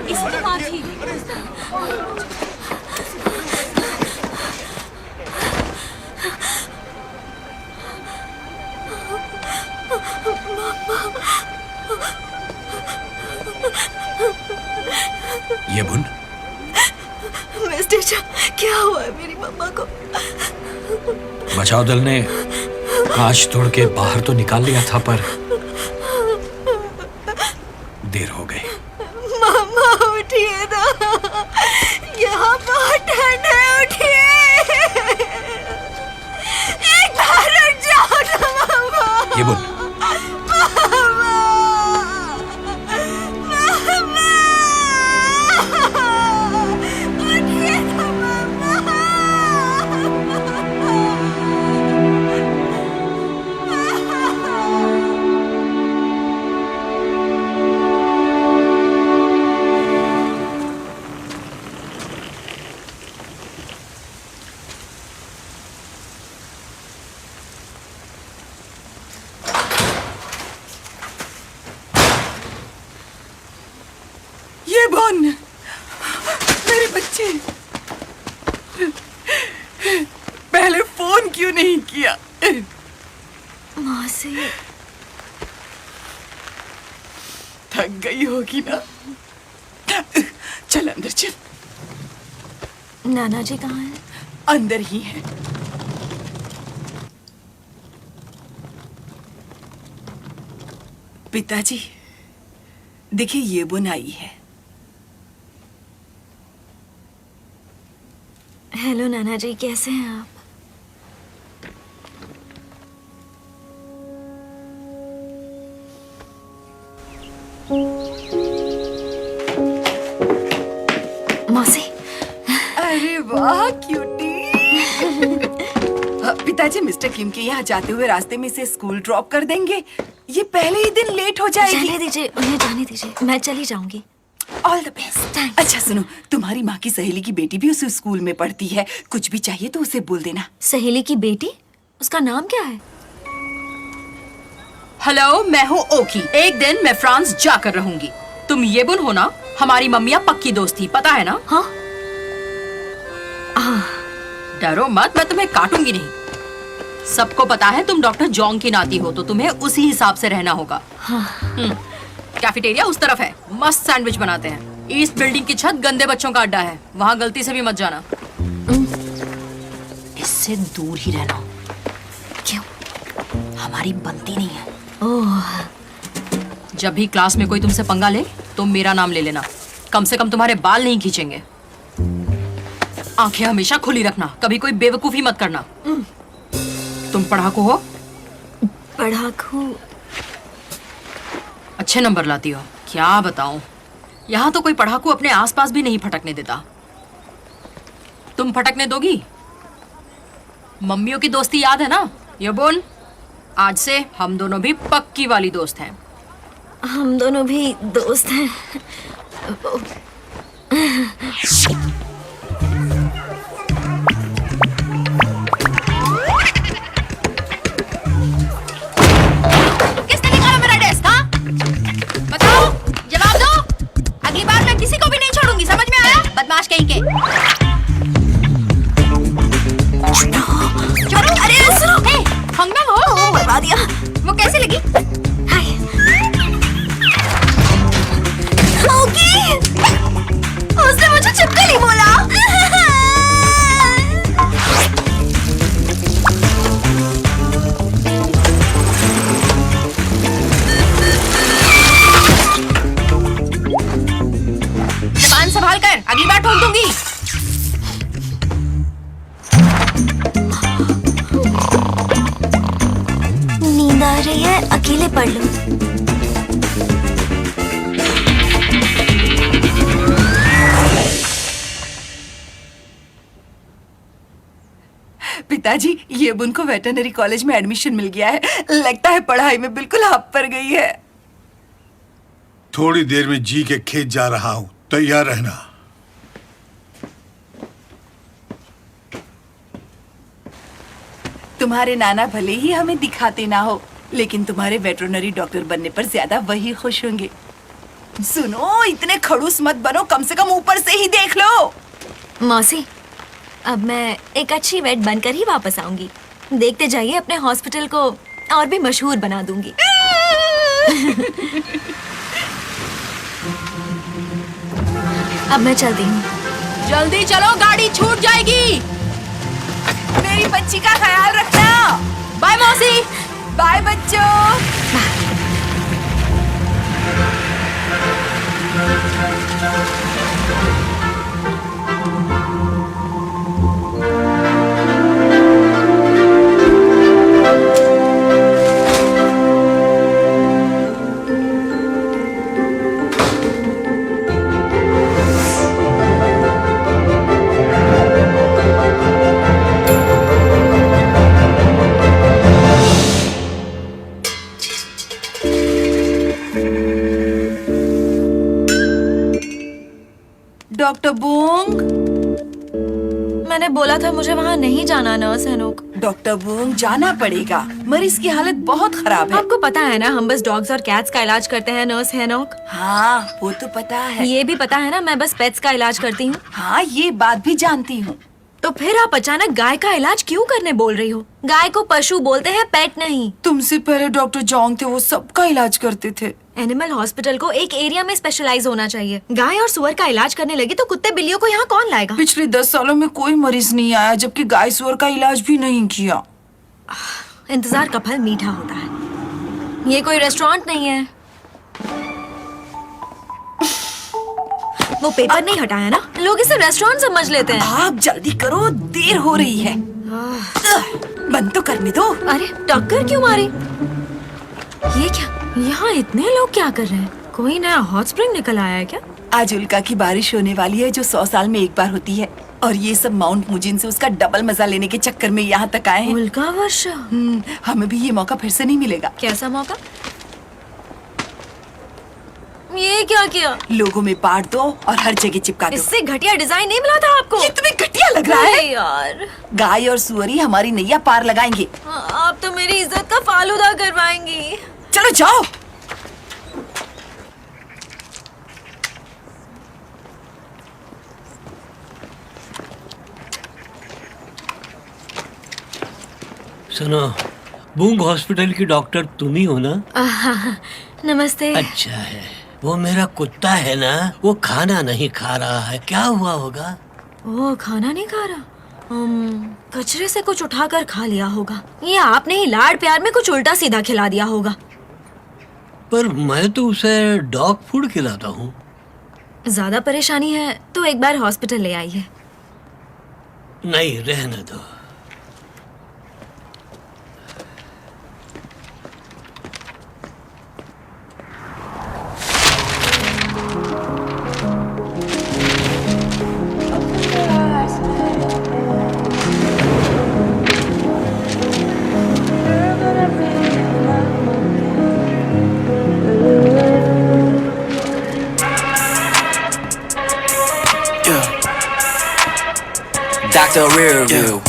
इसी तो बात थी। ये बुन, मिस्टर झा, क्या हुआ है मेरी मम्मा को? बचाव दल ने कांच तोड़ के बाहर तो निकाल लिया था, पर देर हो गई। मम्मा उठिए ना, यहाँ बहुत ठंड है, उठिए। एक बार उठ जाओ ना मम्मा। ये बुन, बुन, मेरे बच्चे, पहले फोन क्यों नहीं किया? मौसी, थक गई होगी ना? चल अंदर चल। नाना जी कहाँ हैं? अंदर ही है। पिताजी, देखिए ये बुन आई है। हेलो नाना जी, कैसे हैं आप? मौसी। अरे वाह क्यूटी। पिताजी, मिस्टर किम के यहाँ जाते हुए रास्ते में इसे स्कूल ड्रॉप कर देंगे। ये पहले ही दिन लेट हो जाएगी। जाने दीजिए, उन्हें जाने दीजिए, मैं चली जाऊंगी। All the best. अच्छा सुनो, तुम्हारी माँ की सहेली की बेटी भी उसी स्कूल में पढ़ती है। कुछ भी चाहिए तो उसे बोल देना। सहेली की बेटी? उसका नाम क्या है? हेलो, मैं हूँ ओकी। एक दिन मैं फ्रांस जाकर रहूंगी। तुम ये बुन हो ना? हमारी मम्मियाँ पक्की दोस्त थी, पता है ना? हाँ। डरो मत, मैं तुम्हें काटूंगी नहीं। सबको पता है तुम डॉक्टर जोंग की नाती हो, तो तुम्हें उसी हिसाब से रहना होगा। हाँ। कैफेटेरिया उस तरफ है, मस्त सैंडविच बनाते हैं। ईस्ट बिल्डिंग की छत गंदे बच्चों का अड्डा है, वहाँ गलती से भी मत जाना। इससे दूर ही रहना। क्यों? हमारी बनती नहीं है। ओह। जब भी क्लास में कोई तुमसे पंगा ले तो मेरा नाम ले लेना। कम से कम तुम्हारे बाल नहीं खींचेंगे। आंखें हमेशा खुली रखना, कभी कोई बेवकूफी मत करना। तुम पढ़ाकू हो? पढ़ाकू? अच्छे नंबर लाती हो। क्या बताऊं, यहाँ तो कोई पढ़ाकू अपने आसपास भी नहीं फटकने देता। तुम फटकने दोगी? मम्मियों की दोस्ती याद है ना? ये बोल, आज से हम दोनों भी पक्की वाली दोस्त हैं। हम दोनों भी दोस्त हैं। किसने निकाला मेरा डेस्क? हाँ, बताओ, जवाब दो। अगली बार मैं किसी को भी नहीं छोड़ूंगी, समझ में आया? बदमाश कहीं के। छोड़ो। अरे सुनो, हंगना हो। बता दिया। वो कैसे लगी? हाय। ओके, उसने मुझे छिपकली बोला। जबान संभाल कर, अगली बार ठोक दूंगी। नींद आ रही है, अकेले पढ़ लो। पिताजी, ये बुन को वेटरनरी कॉलेज में एडमिशन मिल गया है। लगता है पढ़ाई में बिल्कुल हाफ पर गई है। थोड़ी देर में जी के खेत जा रहा हूं, तैयार रहना। तुम्हारे नाना भले ही हमें दिखाते ना हो, लेकिन तुम्हारे वेटरनरी डॉक्टर बनने पर ज्यादा वही खुश होंगे। सुनो, इतने खड़ूस मत बनो, कम से कम ऊपर से ही देख लो। मौसी, अब मैं एक अच्छी वेट बनकर ही वापस आऊंगी। देखते जाइए, अपने हॉस्पिटल को और भी मशहूर बना दूंगी। अब मैं चलती हूँ। जल्दी चलो, गाड़ी छूट जाएगी। मेरी बच्ची का ख्याल रखना। बाय मौसी। बाय बच्चों। डॉक्टर बूंग, मैंने बोला था मुझे वहाँ नहीं जाना नर्स हैनोक। डॉक्टर बूंग, जाना पड़ेगा। मरीज की हालत बहुत खराब है। आपको पता है ना, हम बस डॉग्स और कैट्स का इलाज करते हैं नर्स हैनोक। हाँ, वो तो पता है। ये भी पता है ना, मैं बस पेट्स का इलाज करती हूँ। हाँ, ये बात भी जानती हूँ। तो फिर आप अचानक गाय का इलाज क्यों करने बोल रही हो? गाय को पशु बोलते हैं, पेट नहीं। तुमसे पहले डॉक्टर जॉन्ग थे, वो सबका इलाज करते थे। एनिमल हॉस्पिटल को एक एरिया में स्पेशलाइज होना चाहिए। गाय और सुअर का इलाज करने लगी तो कुत्ते बिल्लियों को यहाँ कौन लाएगा? पिछले 10 सालों में कोई मरीज नहीं आया, जबकि गाय सुअर का इलाज भी नहीं किया। इंतजार का फल मीठा होता है। ये कोई रेस्टोरेंट नहीं है। वो पेपर नहीं हटाया ना, लोग इसे रेस्टोरेंट समझ लेते हैं। आप जल्दी करो, देर हो रही है। बंद तो करने दो। अरे टक्कर क्यों मारी? ये क्या, यहाँ इतने लोग क्या कर रहे हैं? कोई नया हॉट स्प्रिंग निकल आया है क्या? आज उल्का की बारिश होने वाली है, जो 100 साल में एक बार होती है। और ये सब माउंट मुजिन से उसका डबल मजा लेने के चक्कर में यहाँ तक आए हैं। उल्का वर्षा। हमें भी ये मौका फिर से नहीं मिलेगा। कैसा मौका? ये क्या किया? लोगों में बांट दो और हर जगह चिपका दो। इससे घटिया डिजाइन नहीं मिला था आपको? ये तुम्हें घटिया लग रहा है? अरे यार, गाय और सुअरी हमारी नैया पार लगाएंगे। आप तो मेरी इज्जत का फालूदा करवाएंगी। चलो जाओ। सुनो, बूंग हॉस्पिटल की डॉक्टर तुम ही हो ना? नमस्ते। अच्छा है। वो मेरा कुत्ता है ना, वो खाना नहीं खा रहा है, क्या हुआ होगा? वो खाना नहीं खा रहा? कचरे से कुछ उठाकर खा लिया होगा। ये आपने ही लाड प्यार में कुछ उल्टा सीधा खिला दिया होगा। पर मैं तो उसे डॉग फूड खिलाता हूँ। ज्यादा परेशानी है तो एक बार हॉस्पिटल ले आइए। नहीं, रहने दो। Dr. Rearview.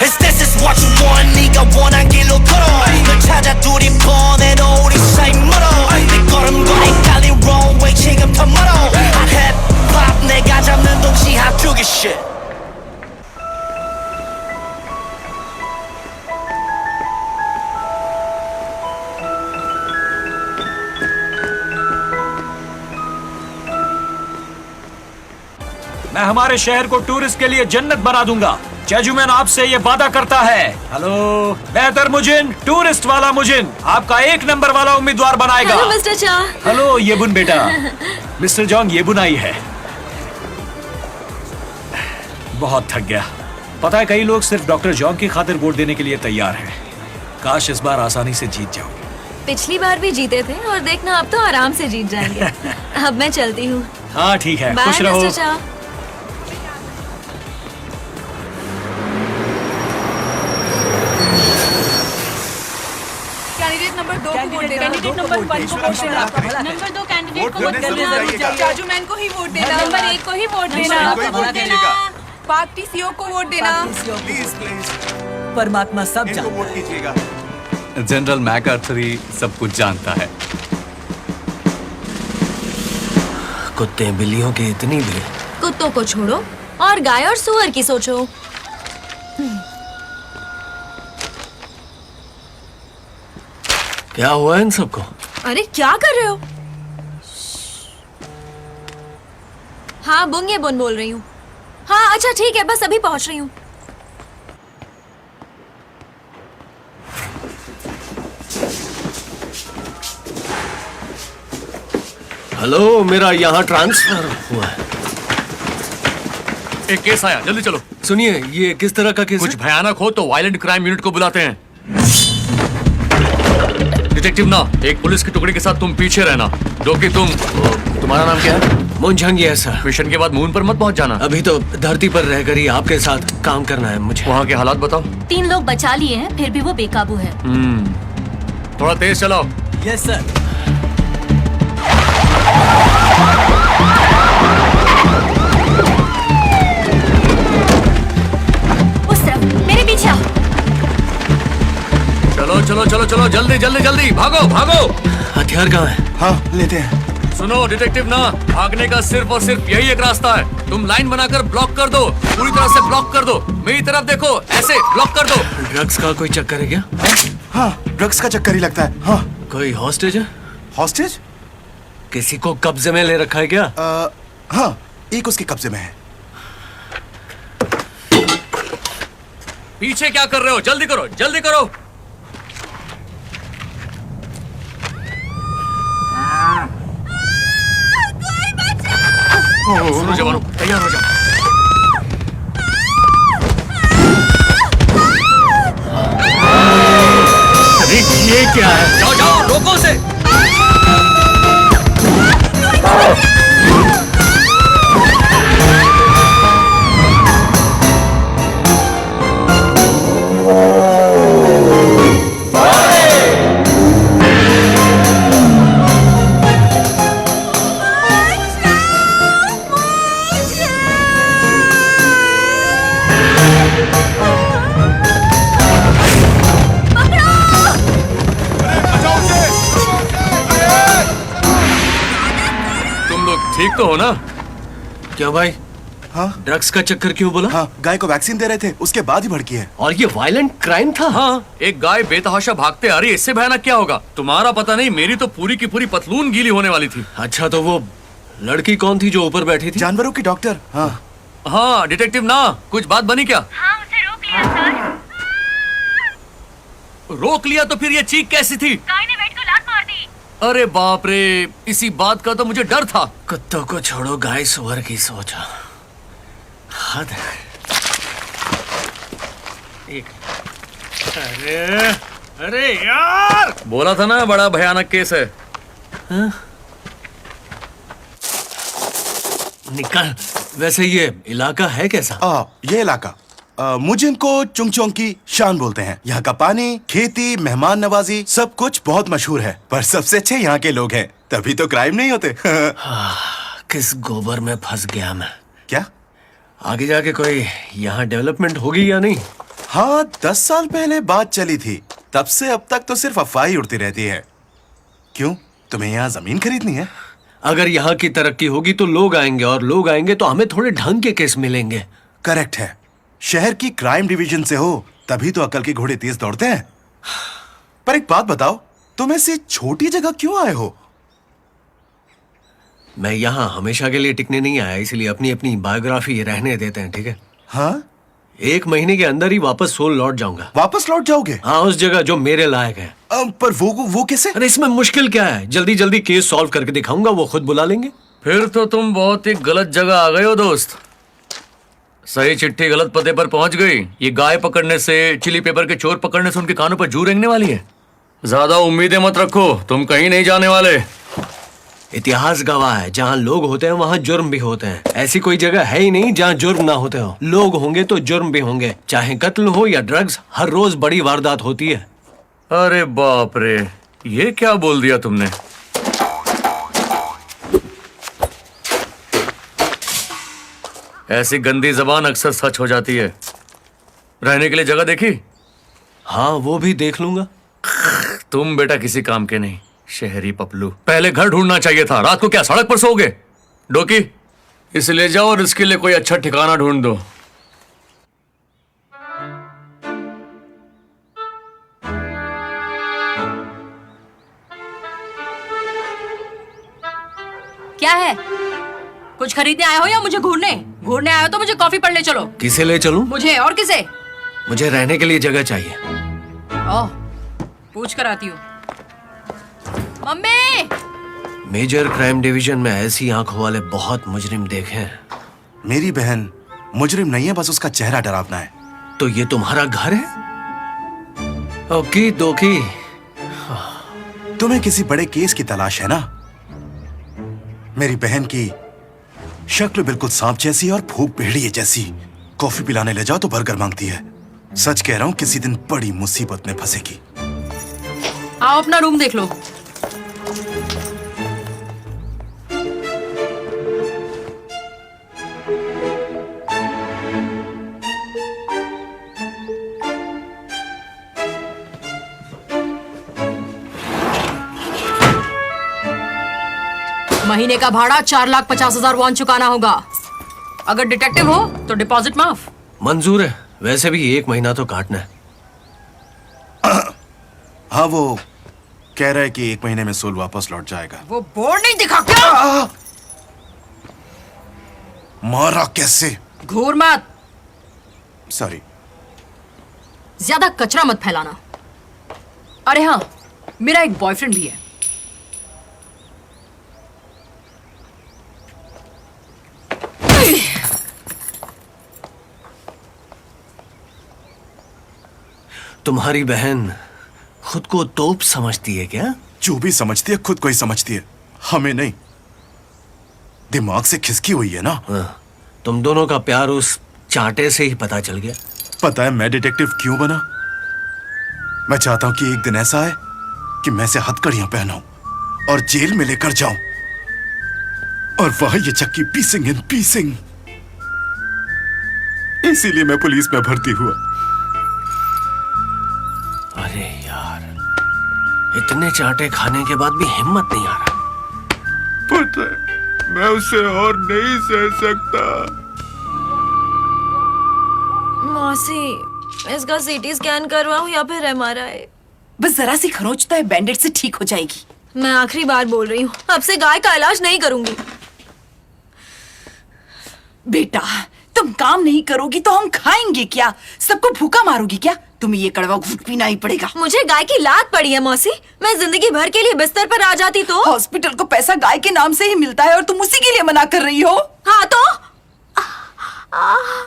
Is this is what you want? 네가 원한 길로 걸어. 널 찾아 둘이 보내도 우리 사이 멀어. 내 걸음과 헷갈린 wrong way 지금부터 멀어. Hip hop 내가 잡는 동시 합주기 shit. मैं हमारे शहर को टूरिस्ट के लिए जन्नत बना दूंगा। जेजुमैन आपसे ये वादा करता है। हेलो, बेहतर मुजिन, टूरिस्ट वाला मुजिन, आपका 1 नंबर वाला उम्मीदवार बनाएगा। हेलो मिस्टर चा। हेलो येबुन बेटा। मिस्टर जॉन्ग येबुन आई है। बहुत थक गया। पता है, कई लोग सिर्फ डॉक्टर जॉन्ग की खातिर वोट देने के लिए तैयार हैं। काश इस बार आसानी से जीत जाऊं। पिछली बार भी जीते थे और देखना अब तो आराम से जीत जाएंगे। अब मैं चलती हूँ। हाँ ठीक है, बाय खुश रहो। मिस्टर चा। कैंडिडेट नंबर 2 को वोट देना। कैंडिडेट नंबर 1 को वोट देना। नंबर 2 कैंडिडेट को वोट देना। चाचू मैन को ही वोट देना। नंबर 1 को ही वोट देना। कोई वोट दीजिएगा। पार्टी सीओ को वोट देना। प्लीज प्लीज परमात्मा सब इनको जानता वोट है। कीजिएगा। जनरल मैकार्थरी सब कुछ जानता है। कुत्ते बिल्लियों की इतनी भी। कुत्तों को छोड़ो और गाय और सुअर की सोचो। क्या हुआ इन सबको? अरे क्या कर रहे हो? हाँ बुंगे बुन बोल रही हूँ। हाँ अच्छा ठीक है, बस अभी पहुंच रही हूँ। हेलो, मेरा यहाँ ट्रांसफर हुआ है। एक केस आया, जल्दी चलो। सुनिए, ये किस तरह का केस कुछ है? भयानक हो तो वायलेंट क्राइम यूनिट को बुलाते हैं। डिटेक्टिव ना, एक पुलिस की टुकड़ी के साथ तुम पीछे रहना। जो कि तुम्हारा नाम क्या है? मुंझंग है सर। मिशन के बाद मून पर मत पहुंच जाना। अभी तो धरती पर रहकर ही आपके साथ काम करना है मुझे। वहाँ के हालात बताओ। 3 लोग बचा लिए हैं, फिर भी वो बेकाबू है। थोड़ा तेज चलाओ। Yes sir. उस तरफ, मेरे पीछे आओ। चलो चलो चलो चलो, जल्दी जल्दी जल्दी, भागो भागो। हथियार कहाँ है? हाँ लेते हैं। सुनो डिटेक्टिव ना, भागने का सिर्फ और सिर्फ यही एक रास्ता है। तुम लाइन बनाकर ब्लॉक कर दो, पूरी तरह से ब्लॉक कर दो। मेरी तरफ देखो, ऐसे ब्लॉक कर दो। ड्रग्स का कोई चक्कर है क्या? हाँ ड्रग्स का चक्कर ही लगता है। हाँ कोई हॉस्टेज है? हॉस्टेज? किसी को कब्जे में ले रखा है क्या? हाँ एक उसके कब्जे में है। पीछे क्या कर रहे हो? जल्दी करो जल्दी करो। सुनो जवानों, तैयार हो जाओ। अरे ये क्या है? जाओ जाओ, रोको से। तुम लोग ठीक तो हो ना? क्यों भाई? हाँ ड्रग्स का चक्कर क्यों बोला? हाँ गाय को वैक्सीन दे रहे थे, उसके बाद ही भड़की है। और ये वायलेंट क्राइम था? हाँ, एक गाय बेतहाशा भागते आ रही है, इससे भयानक क्या होगा? तुम्हारा पता नहीं, मेरी तो पूरी की पूरी पतलून गीली होने वाली थी। अच्छा तो वो लड़की कौन थी जो ऊपर बैठी थी? जानवरों की डॉक्टर। हाँ हाँ डिटेक्टिव ना, कुछ बात बनी क्या? हाँ उसे रोक लिया सर। रोक लिया तो फिर ये चीख कैसी थी? गाय ने वेट को लात मार दी। अरे बाप रे, इसी बात का तो मुझे डर था। कुत्तों को छोड़ो, गाय सुअर की सोचो। हद है। अरे अरे यार, बोला था ना बड़ा भयानक केस है। निकल। वैसे ये इलाका है कैसा? ये इलाका मुझे इनको चुंगचोंग की शान बोलते हैं। यहाँ का पानी, खेती, मेहमान नवाजी सब कुछ बहुत मशहूर है। पर सबसे अच्छे यहाँ के लोग हैं, तभी तो क्राइम नहीं होते। किस गोबर में फंस गया मैं। क्या? आगे जाके कोई यहाँ डेवलपमेंट होगी या नहीं? हाँ 10 साल पहले बात चली थी, तब से अब तक तो सिर्फ अफवाह ही उड़ती रहती है। क्यों, तुम्हें यहाँ जमीन खरीदनी है? अगर यहाँ की तरक्की होगी तो लोग आएंगे, और लोग आएंगे तो हमें थोड़े ढंग के केस मिलेंगे। करेक्ट है। शहर की क्राइम डिवीजन से हो, तभी तो अकल के घोड़े तेज दौड़ते हैं। पर एक बात बताओ, तुम ऐसी छोटी जगह क्यों आए हो? मैं यहाँ हमेशा के लिए टिकने नहीं आया, इसलिए अपनी अपनी बायोग्राफी रहने देते हैं, ठीक है? हाँ 1 महीने के अंदर ही वापस सोल लौट जाऊंगा। वापस लौट जाओगे? हाँ, उस जगह जो मेरे लायक है। पर वो कैसे? अरे इसमें मुश्किल क्या है? जल्दी जल्दी केस सॉल्व करके दिखाऊंगा, वो खुद बुला लेंगे। फिर तो तुम बहुत ही गलत जगह आ गए हो दोस्त। सही चिट्ठी गलत पते पर पहुंच गई। ये गाय पकड़ने से, चिली पेपर के चोर पकड़ने से उनके कानों पर जू रेंगने वाली है। ज्यादा उम्मीदें मत रखो, तुम कहीं नहीं जाने वाले। इतिहास गवाह है, जहाँ लोग होते हैं वहाँ जुर्म भी होते हैं। ऐसी कोई जगह है ही नहीं जहाँ जुर्म ना होते हो। लोग होंगे तो जुर्म भी होंगे, चाहे कत्ल हो या ड्रग्स, हर रोज बड़ी वारदात होती है। अरे बाप रे, ये क्या बोल दिया तुमने? ऐसी गंदी जबान अक्सर सच हो जाती है। रहने के लिए जगह देखी? हाँ वो भी देख लूंगा। तुम बेटा किसी काम के नहीं, शहरी पपलू। पहले घर ढूंढना चाहिए था, रात को क्या सड़क पर सोओगे? डोकी, इसे ले जाओ और इसके लिए कोई अच्छा ठिकाना ढूंढ दो। क्या है? कुछ खरीदने आए हो या मुझे घूरने? घूरने आए हो तो मुझे कॉफी पढ़ ले चलो। किसे ले चलूं? मुझे और किसे? मुझे रहने के लिए जगह चाहिए। ओह, पूछ कर आती हूँ। मम्मी! मेजर क्राइम डिवीजन में ऐसी आंखों वाले बहुत मुजरिम देखे हैं। मेरी बहन मुजरिम नहीं है, बस उसका चेहरा डरावना है। तो ये तुम्हारा घर है? ओके दोकी। तुम्हें किसी बड़े केस की तलाश है ना? मेरी बहन की शक्ल बिल्कुल सांप जैसी और भूख भेड़िए जैसी। कॉफी पिलाने ले जाओ तो बर्गर मांगती है। सच कह रहा हूं, किसी दिन बड़ी मुसीबत में फंसेगी। आओ अपना रूम देख लो। महीने का भाड़ा 4,50,000 वॉन चुकाना होगा। अगर डिटेक्टिव हो तो डिपॉजिट माफ। मंजूर है, वैसे भी 1 महीना तो काटना है। हाँ, वो कह रहा है कि 1 महीने में सोल वापस लौट जाएगा। वो बोर्ड नहीं दिखा क्या? मारा कैसे? घूर मत। सॉरी। ज्यादा कचरा मत फैलाना। अरे हाँ, मेरा एक बॉयफ्रेंड भी है। तुम्हारी बहन खुद को तोप समझती है क्या? जो भी समझती है खुद को ही समझती है, हमें नहीं। दिमाग से खिसकी हुई है ना। हाँ, तुम दोनों का प्यार उस चांटे से ही पता चल गया। पता है मैं डिटेक्टिव क्यों बना? मैं चाहता हूं कि एक दिन ऐसा आए कि मैं इसे हथकड़ियां पहनाऊं और जेल में लेकर जाऊं और वहां ये चक्की पीसिंग एंड पीसिंग। इसीलिए मैं पुलिस में भर्ती हुआ। अरे यार, इतने चांटे खाने के बाद भी हिम्मत नहीं आ रहा। पता है, मैं उसे और नहीं सह सकता। मौसी, इसका सीटी स्कैन करवाऊं या फिर एमआरआई? बस जरा सी खरोंचता है, बैंडेड से ठीक हो जाएगी। मैं आखिरी बार बोल रही हूँ, अब से गाय का इलाज नहीं करूंगी। बेटा, तुम काम नहीं करोगी तो हम खाएंगे क्या? सबको भूखा मारोगी क्या? तुम्हें ये कड़वा घूंट पीना ही पड़ेगा। मुझे गाय की लात पड़ी है मौसी। मैं जिंदगी भर के लिए बिस्तर पर आ जाती तो। हॉस्पिटल को पैसा गाय के नाम से ही मिलता है और तुम उसी के लिए मना कर रही हो। हाँ तो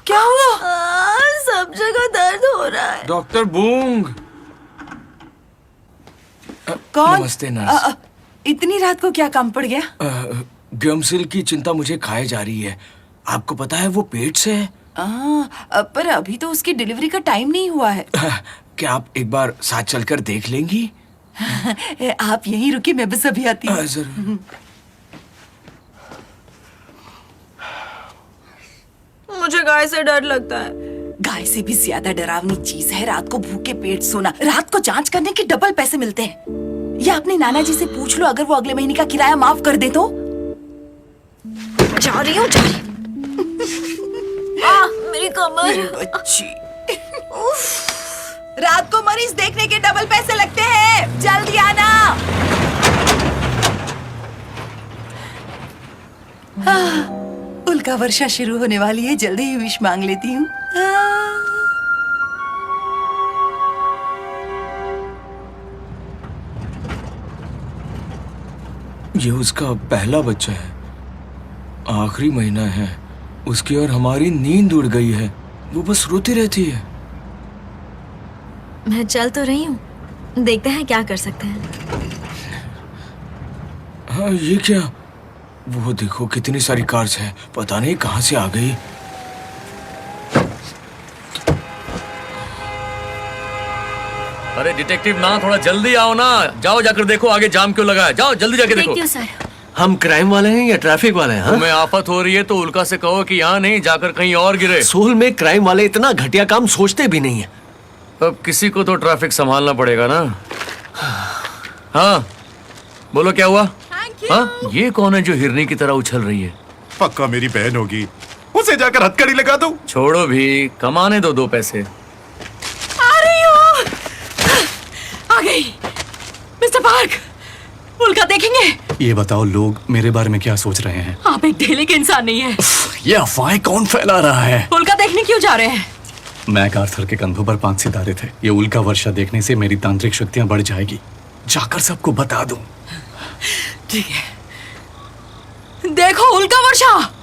क्या हुआ? सब जगह दर्द हो रहा है। डॉक्टर बूंग। कौन? नमस्ते नर्स। इतनी रात को क्या काम पड़ गया? गमसिल की चिंता मुझे खाए जा रही है। आपको पता है वो पेट से है। पर अभी तो उसकी डिलीवरी का टाइम नहीं हुआ है। क्या आप एक बार साथ चलकर देख लेंगी? आप यहीं रुकिए, मैं बस अभी आती हूँ। जरूर। मुझे गाय से डर लगता है। गाय से भी ज्यादा डरावनी चीज है रात को भूखे पेट सोना। रात को जांच करने के डबल पैसे मिलते हैं। या अपने नाना जी से पूछ लो, अगर वो अगले महीने का किराया माफ कर दे तो। जा रही हूँ, मेरी कमर। अच्छी। रात को मरीज देखने के डबल पैसे लगते हैं, जल्दी आना। उल्का वर्षा शुरू होने वाली है, जल्दी ही विश मांग लेती हूँ। ये उसका पहला बच्चा है, आखिरी महीना है उसकी और हमारी नींद उड़ गई है। वो बस रोती रहती है। मैं चल तो रही हूँ, देखते हैं क्या कर सकते हैं। हाँ, ये क्या? वो देखो कितनी सारी कार्स हैं, पता नहीं कहाँ से आ गई। अरे डिटेक्टिव ना, थोड़ा जल्दी आओ ना। जाओ जाकर देखो आगे जाम क्यों लगा है। जाओ जल्दी जाके देखो। देखती हूँ सर। हम क्राइम वाले हैं या ट्रैफिक वाले हैं? हाँ? तुम्हें आफत हो रही है तो उल्का से कहो कि यहाँ नहीं, जाकर कहीं और गिरे। सोल में क्राइम वाले इतना घटिया काम सोचते भी नहीं है। अब किसी को तो ट्रैफिक संभालना पड़ेगा ना। हाँ बोलो, क्या हुआ? हाँ, ये कौन है जो हिरनी की तरह उछल रही है? पक्का मेरी बहन होगी, उसे जाकर हथकड़ी लगा दो। छोड़ो भी, कमाने दो 2 पैसे। आ रही हूँ। आ गई। मिस्टर पार्क, उल्का देखेंगे? ये बताओ, लोग मेरे बारे में क्या सोच रहे हैं? आप एक ढेले के इंसान नहीं है। ये अफवाहें कौन फैला रहा है? उल्का देखने क्यों जा रहे हैं? मैक आर्थर के कंधों पर 5 सितारे थे। ये उल्का वर्षा देखने से मेरी तांत्रिक शक्तियां बढ़ जाएगी। जाकर सबको बता दूं। ठीक है, देखो उल्का वर्षा।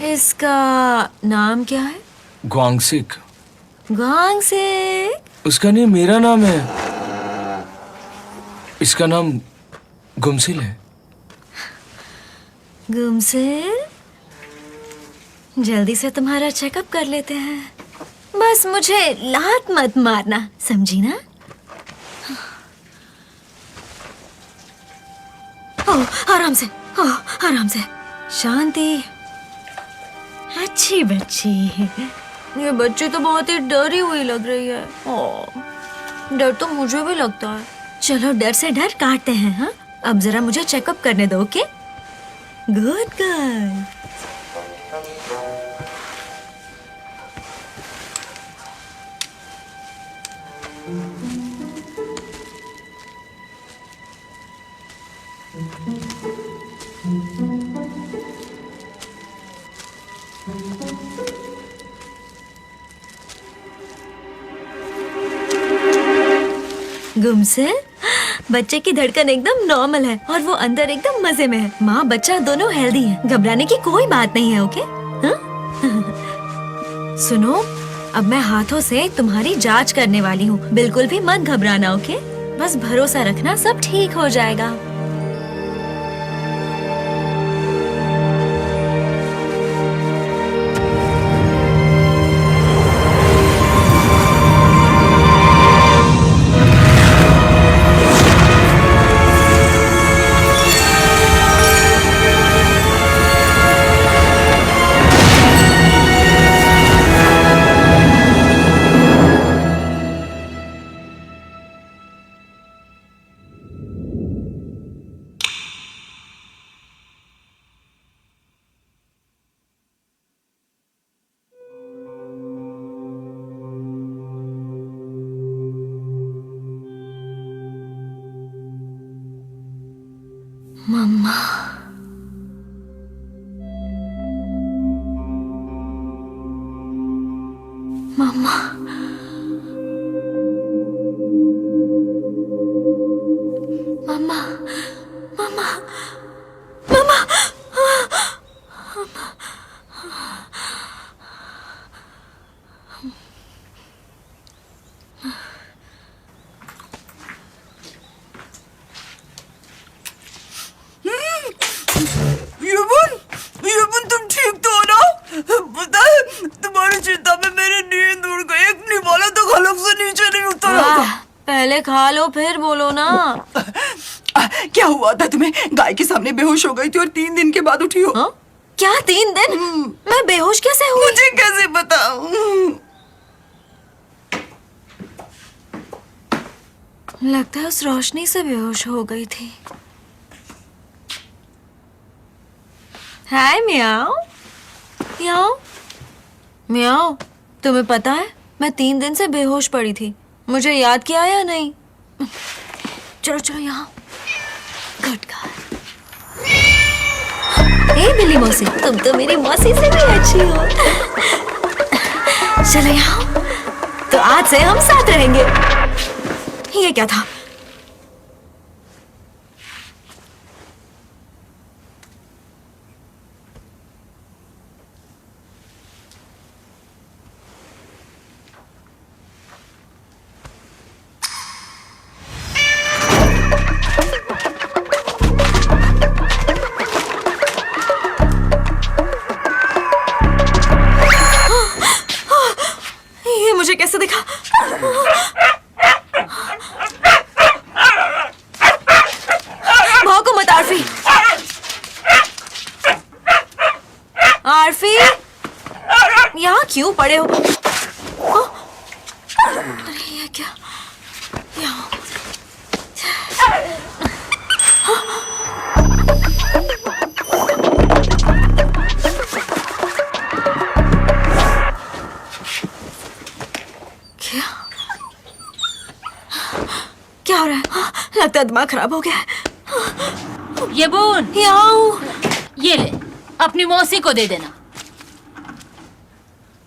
इसका नाम क्या है? ग्वांगसिक। ग्वांगसिक? उसका नहीं, मेरा नाम है। इसका नाम गुमसिल है। गुमसिल, जल्दी से तुम्हारा चेकअप कर लेते हैं। बस मुझे लात मत मारना, समझी ना? ओह, आराम से, ओह, आराम से। शांति। अच्छी बच्ची। ये बच्ची तो बहुत ही डरी हुई लग रही है। ओह, डर तो मुझे भी लगता है। चलो डर से डर काटते हैं। हाँ, अब जरा मुझे चेकअप करने दो। Okay, good girl. गुमसिल, बच्चे की धड़कन एकदम नॉर्मल है और वो अंदर एकदम मजे में है। माँ बच्चा दोनों हेल्दी है, घबराने की कोई बात नहीं है। ओके? सुनो, अब मैं हाथों से तुम्हारी जांच करने वाली हूँ। बिल्कुल भी मत घबराना। ओके? बस भरोसा रखना, सब ठीक हो जाएगा। मम्मा, मम्मा, मम्मा, मम्मा, मम्मा। युबन, तुम ठीक तो हो ना? पता है, तुम्हारी चिंता में मेरी नींद उड़ गई। एक निवाला तो हलक से नीचे नहीं उतरा। पहले खा लो फिर बोलो ना। क्या हुआ था तुम्हें? गाय के सामने बेहोश हो गई थी और 3 दिन के बाद उठी हो। हाँ? क्या 3 दिन? मैं बेहोश कैसे हुई? मुझे कैसे बताऊं? लगता है उस रोशनी से बेहोश हो गई थी। हाय म्याओ, म्याओ, म्याओ। तुम्हें पता है मैं 3 दिन से बेहोश पड़ी थी। मुझे याद किया या नहीं? चलो चलो यहाँ। Good girl. ए बिल्ली मौसी, तुम तो मेरी मौसी से भी अच्छी हो। चलो यहाँ। तो आज से हम साथ रहेंगे। ये क्या था? क्यों पड़े हो? अरे ये क्या? क्या हो रहा है? लगता है दिमाग खराब हो गया है। ये बोन, याओ, ये ले, अपनी मौसी को दे देना।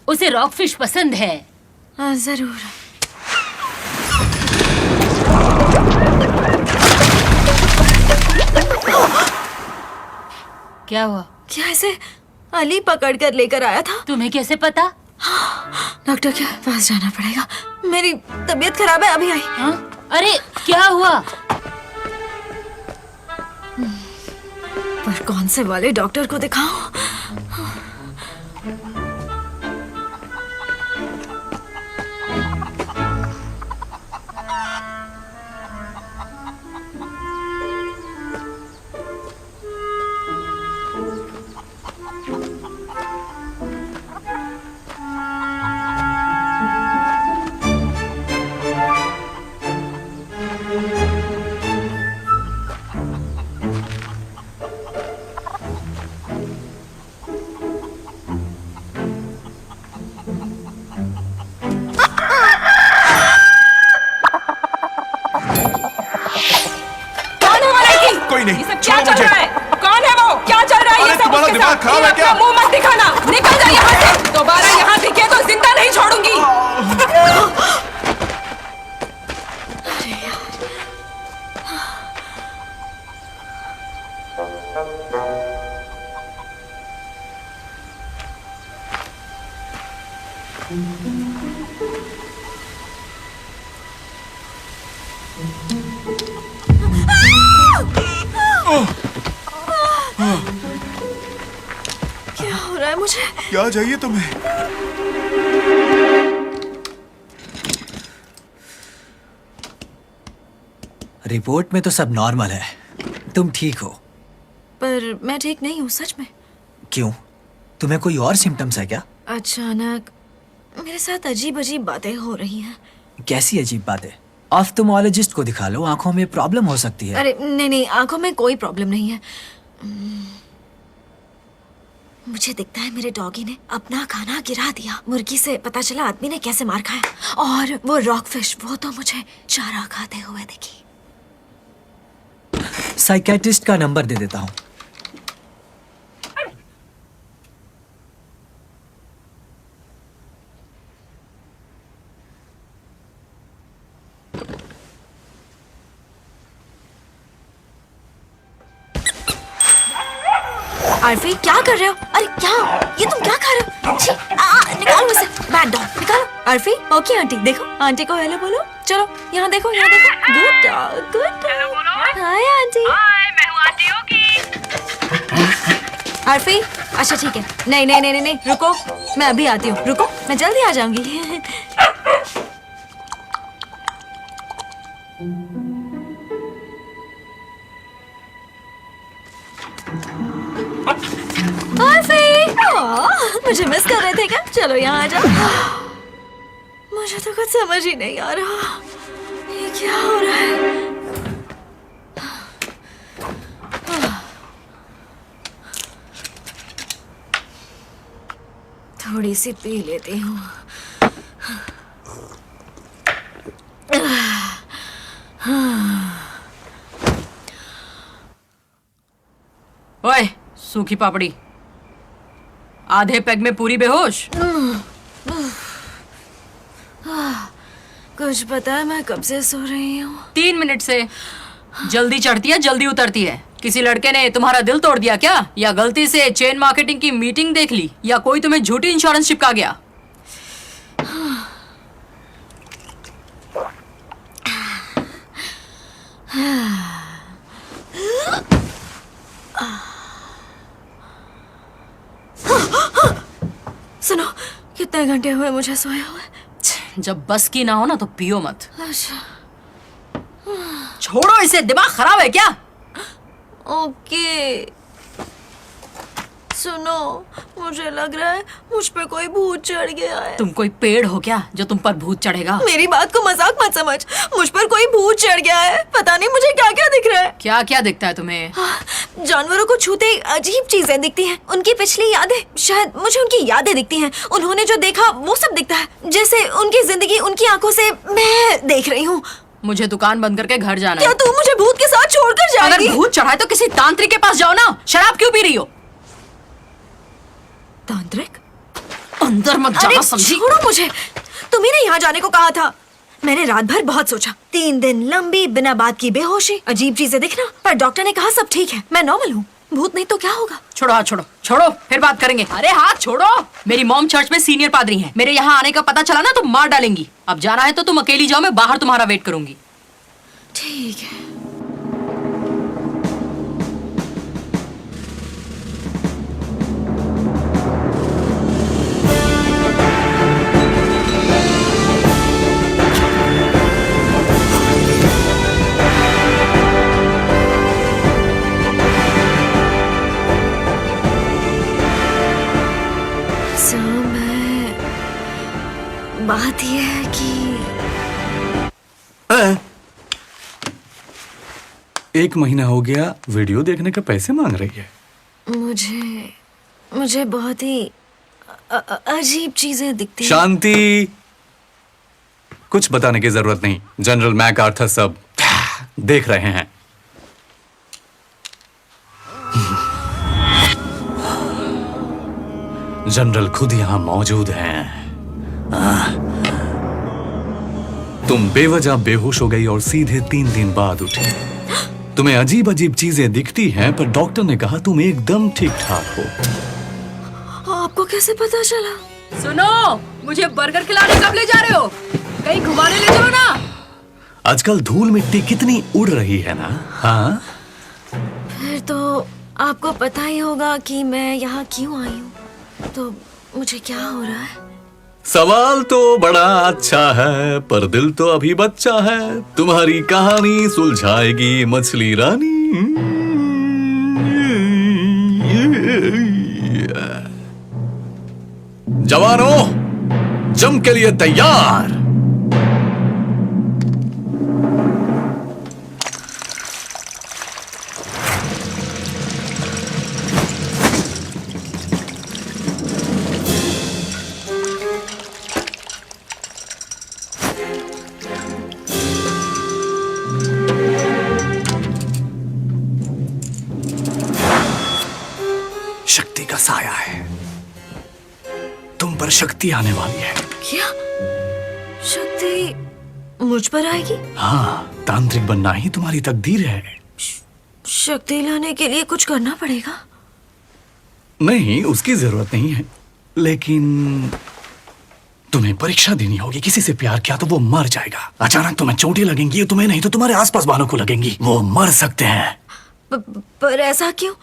उसे रॉक फिश पसंद है। जरूर। क्या हुआ? क्या ऐसे अली पकड़ कर लेकर आया था? तुम्हें कैसे पता? डॉक्टर के पास जाना पड़ेगा। मेरी तबीयत खराब है, अभी आई। हाँ? अरे क्या हुआ? पर कौन से वाले डॉक्टर को दिखाऊं? कोई नहीं, ये सब छोड़ो क्या चल मुझे। रहा है? कौन है वो? क्या चल रहा है ये अरे सब तुम्हारा उसके दिमाग साथ? खराब ये है क्या? अपना मुंह मत दिखाना, निकल जा यहाँ से। दोबारा यहाँ दिखे तो जिंदा नहीं छोड़ूंगी। क्या हो रहा है मुझे? क्या चाहिए तुम्हें? रिपोर्ट में तो सब नॉर्मल है, तुम ठीक हो। पर मैं ठीक नहीं हूँ, सच में। क्यों, तुम्हें कोई और सिम्टम्स है क्या? अचानक मेरे साथ अजीब अजीब बातें हो रही हैं। कैसी अजीब बातें? ऑफ्थेल्मोलॉजिस्ट को दिखा लो, आंखों में प्रॉब्लम हो सकती है। अरे नहीं नहीं, आंखों में कोई प्रॉब्लम नहीं है। मुझे दिखता है मेरे डॉगी ने अपना खाना गिरा दिया। मुर्गी से पता चला आदमी ने कैसे मार खाया। और वो रॉक फिश, वो तो मुझे चारा खाते हुए दिखी। साइकेट्रिस्ट का नंबर दे देता हूँ। आरफी, क्या कर रहे हो? अरे क्या, ये तुम क्या खा रहे हो? छी, निकालो इसे, बैड डॉग, निकालो। आरफी, ओके आंटी, देखो आंटी को हेलो बोलो। चलो यहाँ देखो, यहाँ देखो। Good dog, good dog. Hi aunty. Hi, मैं हूँ आंटी होगी। आरफी, अच्छा ठीक है। नहीं नहीं नहीं नहीं, रुको, मैं अभी आती हूँ। रुको, मैं जल्दी आ जाऊंगी। मुझे मिस कर रहे थे क्या? चलो यहाँ आ जाओ। मुझे तो कुछ समझ ही नहीं आ रहा, ये क्या हो रहा है? थोड़ी सी पी लेती हूँ। ओए, सूखी पापड़ी, आधे पैग में पूरी बेहोश। कुछ पता है मैं कब से सो रही हूँ? 3 मिनट से। जल्दी चढ़ती है जल्दी उतरती है। किसी लड़के ने तुम्हारा दिल तोड़ दिया क्या? या गलती से चेन मार्केटिंग की मीटिंग देख ली? या कोई तुम्हें झूठी इंश्योरेंस चिपका गया? सुनो, कितने घंटे हुए मुझे सोए हुए? जब बस की ना हो ना तो पियो मत। अच्छा, छोड़ो इसे, दिमाग खराब है क्या? ओके। सुनो, मुझे लग रहा है मुझ पे कोई भूत चढ़ गया है। तुम कोई पेड़ हो क्या जो तुम पर भूत चढ़ेगा? मेरी बात को मजाक मत समझ, मुझ पर कोई भूत चढ़ गया है। पता नहीं मुझे क्या क्या दिख रहा है। क्या क्या दिखता है तुम्हें? जानवरों को छूते ही अजीब चीजें दिखती हैं। उनकी पिछली यादें, शायद मुझे उनकी यादें दिखती हैं। उन्होंने जो देखा वो सब दिखता है, जैसे उनकी जिंदगी उनकी आंखों से मैं देख रही हूँ। मुझे दुकान बंद करके घर जाना क्या है। तू मुझे भूत के साथ छोड़कर जाएगी? अगर भूत चढ़ा है तो किसी तांत्रिक के पास जाओ ना। शराब क्यों पी रही हो? तांत्रिक? अंदर मत जाना, समझी? छोड़ो मुझे, तुम्ही ने यहाँ जाने को कहा था। मैंने रात भर बहुत सोचा। 3 दिन लंबी बिना बात की बेहोशी, अजीब चीजें दिखना, पर डॉक्टर ने कहा सब ठीक है, मैं नॉर्मल हूँ। भूत नहीं तो क्या होगा? छोड़ो हाथ, छोड़ो छोड़ो, फिर बात करेंगे। अरे हाथ छोड़ो। मेरी मॉम चर्च में सीनियर पादरी हैं। मेरे यहाँ आने का पता चला ना तो मार डालेंगी। अब जाना है तो तुम अकेली जाओ, मैं बाहर तुम्हारा वेट करूंगी। ठीक है। बात यह है कि 1 महीना हो गया वीडियो देखने का पैसे मांग रही है। मुझे बहुत ही अजीब चीजें दिखती हैं। शांति, कुछ बताने की जरूरत नहीं। जनरल मैकआर्थर सब देख रहे हैं। जनरल खुद यहां मौजूद हैं। तुम बेवजह बेहोश हो गई और सीधे 3 दिन बाद उठी। तुम्हें अजीब अजीब चीजें दिखती हैं, पर डॉक्टर ने कहा तुम एकदम ठीक ठाक हो। आपको कैसे पता चला? सुनो, मुझे बर्गर खिलाने कब ले जा रहे हो? कहीं घुमाने ले चलो ना। आजकल धूल मिट्टी कितनी उड़ रही है ना। हाँ, फिर तो आपको पता ही होगा कि मैं यहाँ क्यों आई हूँ। तो मुझे क्या हो रहा है? सवाल तो बड़ा अच्छा है, पर दिल तो अभी बच्चा है। तुम्हारी कहानी सुलझाएगी मछली रानी। जवानों, जंग के लिए तैयार। शक्ति का साया है, तुम पर शक्ति आने वाली है। क्या शक्ति मुझ पर आएगी? हाँ, तांत्रिक बनना ही तुम्हारी तकदीर है। शक्ति लाने के लिए कुछ करना पड़ेगा? नहीं, उसकी जरूरत नहीं है, लेकिन तुम्हें परीक्षा देनी होगी। किसी से प्यार किया तो वो मर जाएगा। अचानक तुम्हें चोटें लगेंगी, तुम्हें नहीं तो तुम्हारे आसपास वालों को लगेंगी। वो मर सकते हैं। पर ऐसा क्यों?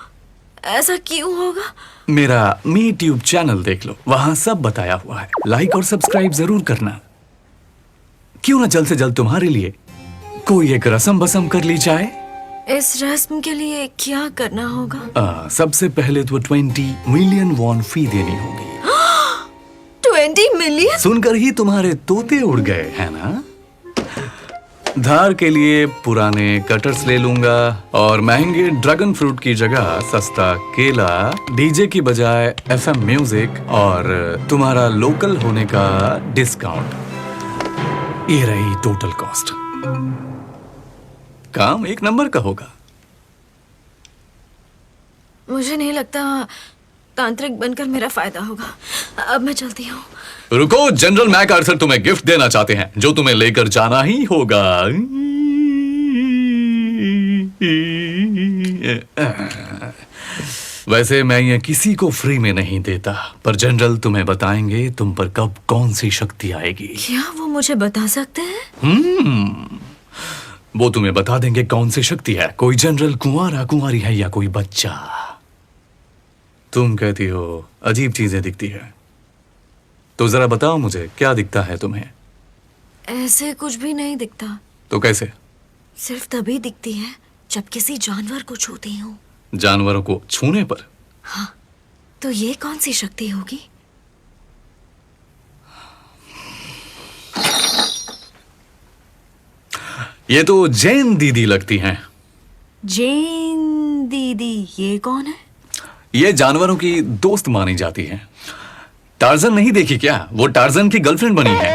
ऐसा क्यों होगा? मेरा मी ट्यूब चैनल देख लो, वहां सब बताया हुआ है। लाइक और सब्सक्राइब जरूर करना। क्यों ना जल्द से जल्द तुम्हारे लिए कोई एक रस्म बसम कर ली जाए। इस रस्म के लिए क्या करना होगा? सबसे पहले तो 20 मिलियन वॉन फी देनी होगी। 20 मिलियन? सुनकर ही तुम्हारे तोते उड़ गए हैं ना। धार के लिए पुराने कटर्स ले लूंगा और महंगे ड्रैगन फ्रूट की जगह सस्ता केला, डीजे की बजाय FM म्यूजिक और तुम्हारा लोकल होने का डिस्काउंट। ये रही टोटल कॉस्ट। काम 1 नंबर का होगा। मुझे नहीं लगता तांत्रिक बनकर मेरा फायदा होगा। अब मैं चलती हूँ। रुको, जनरल मैकआर्थर तुम्हें गिफ्ट देना चाहते हैं जो तुम्हें लेकर जाना ही होगा। वैसे मैं ये किसी को फ्री में नहीं देता, पर जनरल तुम्हें बताएंगे तुम पर कब कौन सी शक्ति आएगी। क्या वो मुझे बता सकते हैं? वो तुम्हें बता देंगे कौन सी शक्ति है। कोई जनरल कुंवारा कुंवारी है या कोई बच्चा। तुम कहती हो अजीब चीजें दिखती है, तो जरा बताओ मुझे क्या दिखता है तुम्हें? ऐसे कुछ भी नहीं दिखता। तो कैसे? सिर्फ तभी दिखती है जब किसी जानवर को छूती हूँ। जानवरों को छूने पर? हाँ, तो ये कौन सी शक्ति होगी? ये तो जैन दीदी लगती हैं। जैन दीदी, ये कौन है? ये जानवरों की दोस्त मानी जाती हैं। टार्जन नहीं देखी क्या? वो टार्जन की गर्लफ्रेंड बनी है।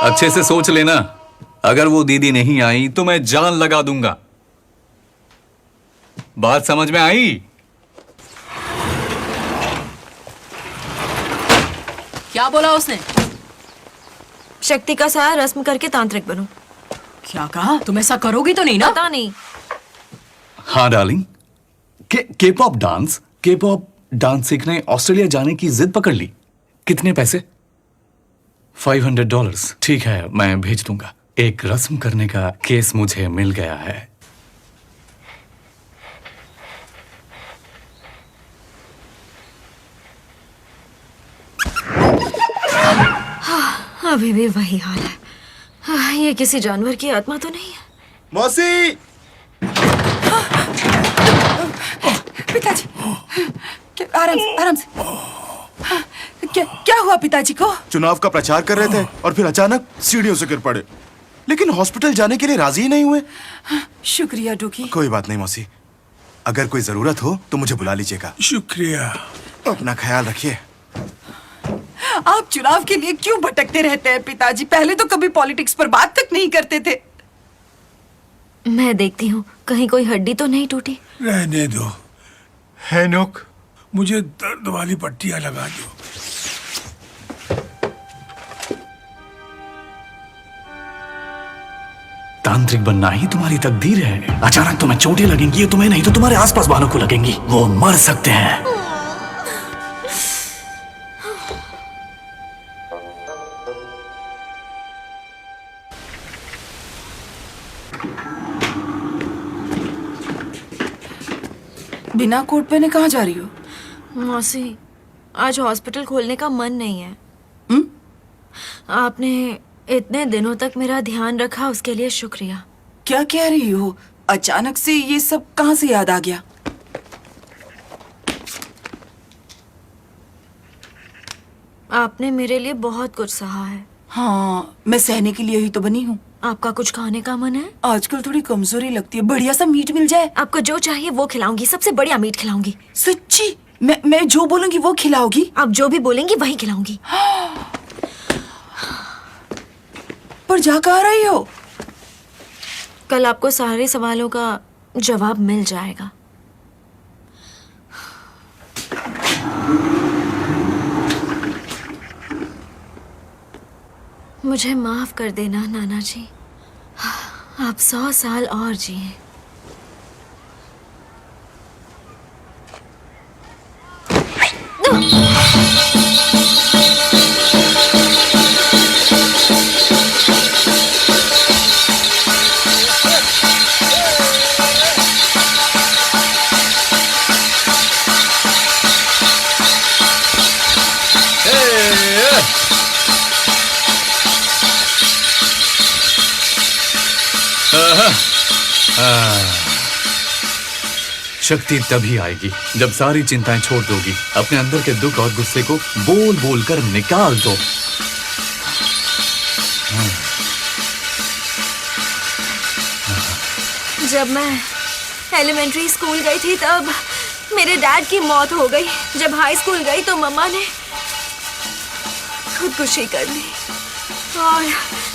अच्छे से सोच लेना, अगर वो दीदी नहीं आई तो मैं जान लगा दूंगा। बात समझ में आई? क्या बोला उसने? शक्ति का साया रस्म करके तांत्रिक बनो। क्या कहा? तुम ऐसा करोगी तो नहीं ना? पता नहीं। हाँ डार्लिंग, के-पॉप डांस सीखने ऑस्ट्रेलिया जाने की जिद पकड़ ली। कितने पैसे? $500। ठीक है, मैं भेज दूंगा। एक रस्म करने का केस मुझे मिल गया है। अभी भी वही हाल है। ये किसी जानवर की आत्मा तो नहीं है? मौसी! पिताजी, आराम से। क्या हुआ पिताजी को? चुनाव का प्रचार कर रहे थे और फिर अचानक सीढ़ियों से गिर पड़े, लेकिन हॉस्पिटल जाने के लिए राजी ही नहीं हुए। शुक्रिया डोकी। कोई बात नहीं मौसी, अगर कोई जरूरत हो तो मुझे बुला लीजिएगा। शुक्रिया। अपना ख्याल रखिए। आप चुनाव के लिए क्यों भटकते रहते हैं पिताजी? पहले तो कभी पॉलिटिक्स पर बात तक नहीं करते थे। मैं देखती हूँ कहीं कोई हड्डी तो नहीं टूटी। रहने दो हैनोक, मुझे दर्द वाली पट्टियां लगा दो। तांत्रिक बनना ही तुम्हारी तकदीर है। अचानक तुम्हें चोटें लगेंगी, तुम्हें नहीं तो तुम्हारे आसपास वालों को लगेंगी। वो मर सकते हैं। बिना कोट पहने कहाँ जा रही हो? मौसी, आज हॉस्पिटल खोलने का मन नहीं है। आपने इतने दिनों तक मेरा ध्यान रखा, उसके लिए शुक्रिया। क्या कह रही हो? अचानक से ये सब कहाँ से याद आ गया? आपने मेरे लिए बहुत कुछ सहा है। हाँ, मैं सहने के लिए ही तो बनी हूँ। आपका कुछ खाने का मन है? आजकल थोड़ी कमजोरी लगती है, बढ़िया सा मीट मिल जाए। आपको जो चाहिए वो खिलाऊंगी, सबसे बढ़िया मीट खिलाऊंगी। सच्ची? मैं जो बोलूंगी वो खिलाओगी? आप जो भी बोलेंगी वही खिलाऊंगी। पर जा कहाँ रही हो? कल आपको सारे सवालों का जवाब मिल जाएगा। मुझे माफ कर देना नाना जी, आप 100 साल और जिए। शक्ति तभी आएगी जब सारी चिंताएं छोड़ दोगी। अपने अंदर के दुख और गुस्से को बोल बोल कर निकाल दो। जब मैं एलिमेंट्री स्कूल गई थी तब मेरे डैड की मौत हो गई। जब हाई स्कूल गई तो मम्मा ने खुदकुशी कर ली और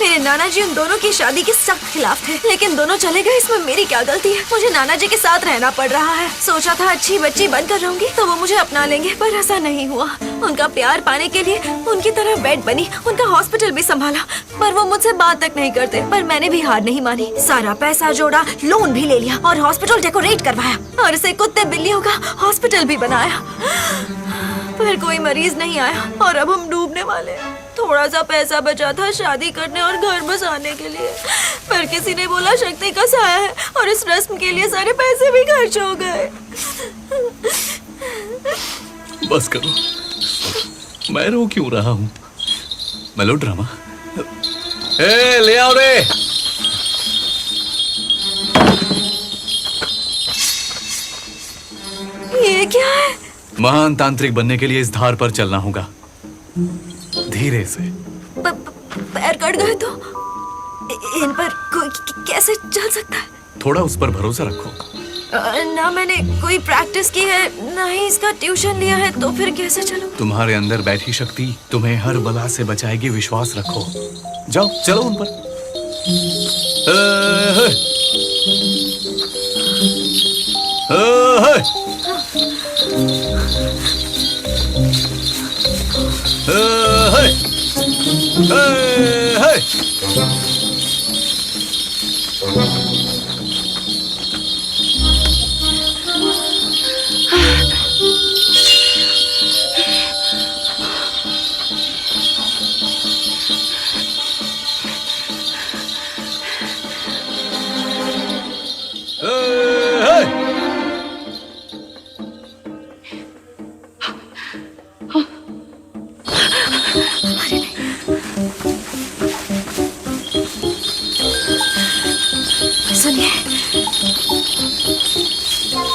मेरे नाना जी उन दोनों की शादी के सख्त खिलाफ थे, लेकिन दोनों चले गए। इसमें मेरी क्या गलती है? मुझे नाना जी के साथ रहना पड़ रहा है। सोचा था अच्छी बच्ची बनकर रहूंगी तो वो मुझे अपना लेंगे, पर ऐसा नहीं हुआ। उनका प्यार पाने के लिए उनकी तरह बेड बनी, उनका हॉस्पिटल भी संभाला, पर वो मुझसे बात तक नहीं करते। पर मैंने भी हार नहीं मानी, सारा पैसा जोड़ा, लोन भी ले लिया और हॉस्पिटल डेकोरेट करवाया और इसे कुत्ते बिल्लियों का हॉस्पिटल भी बनाया। पर कोई मरीज नहीं आया और अब हम डूबने वाले हैं। थोड़ा सा पैसा बचा था शादी करने और घर बसाने के लिए, पर किसी ने बोला शक्ति का साया है और इस रस्म के लिए सारे पैसे भी खर्च हो गए। बस करो, मैं रो क्यों रहा हूँ? मेलोड्रामा। ले आओ रे। ये क्या है? महान तांत्रिक बनने के लिए इस धार पर चलना होगा, धीरे से। पैर कट गए तो इन पर कोई कैसे चल सकता है? थोड़ा उस पर भरोसा रखो। ना मैंने कोई प्रैक्टिस की है, ना ही इसका ट्यूशन लिया है, तो फिर कैसे चलूं? तुम्हारे अंदर बैठी शक्ति तुम्हें हर बला से बचाएगी, विश्वास रखो। जाओ, चलो उन पर। सुनिए,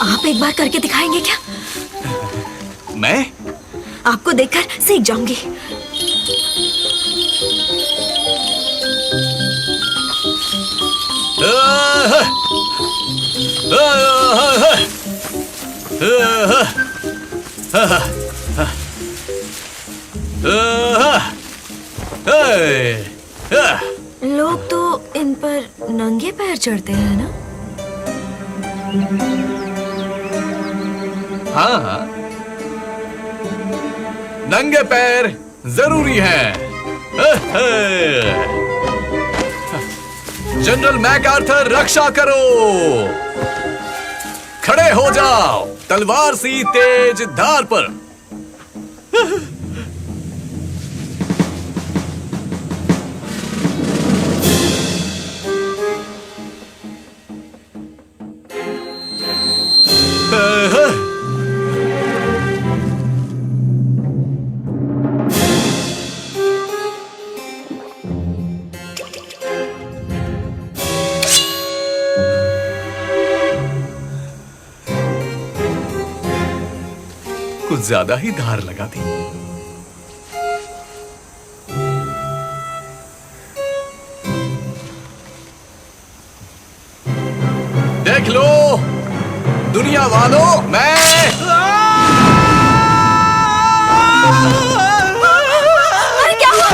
आप एक बार करके दिखाएंगे क्या? मैं? आपको देखकर सीख जाऊंगी। लोग तो इन पर नंगे पैर चढ़ते हैं ना? हाँ, नंगे पैर जरूरी है। जनरल मैकआर्थर, रक्षा करो। खड़े हो जाओ, तलवार सी तेज धार पर। कुछ ज्यादा ही धार लगा दी। देख लो दुनिया वालों, मैं क्या हुआ?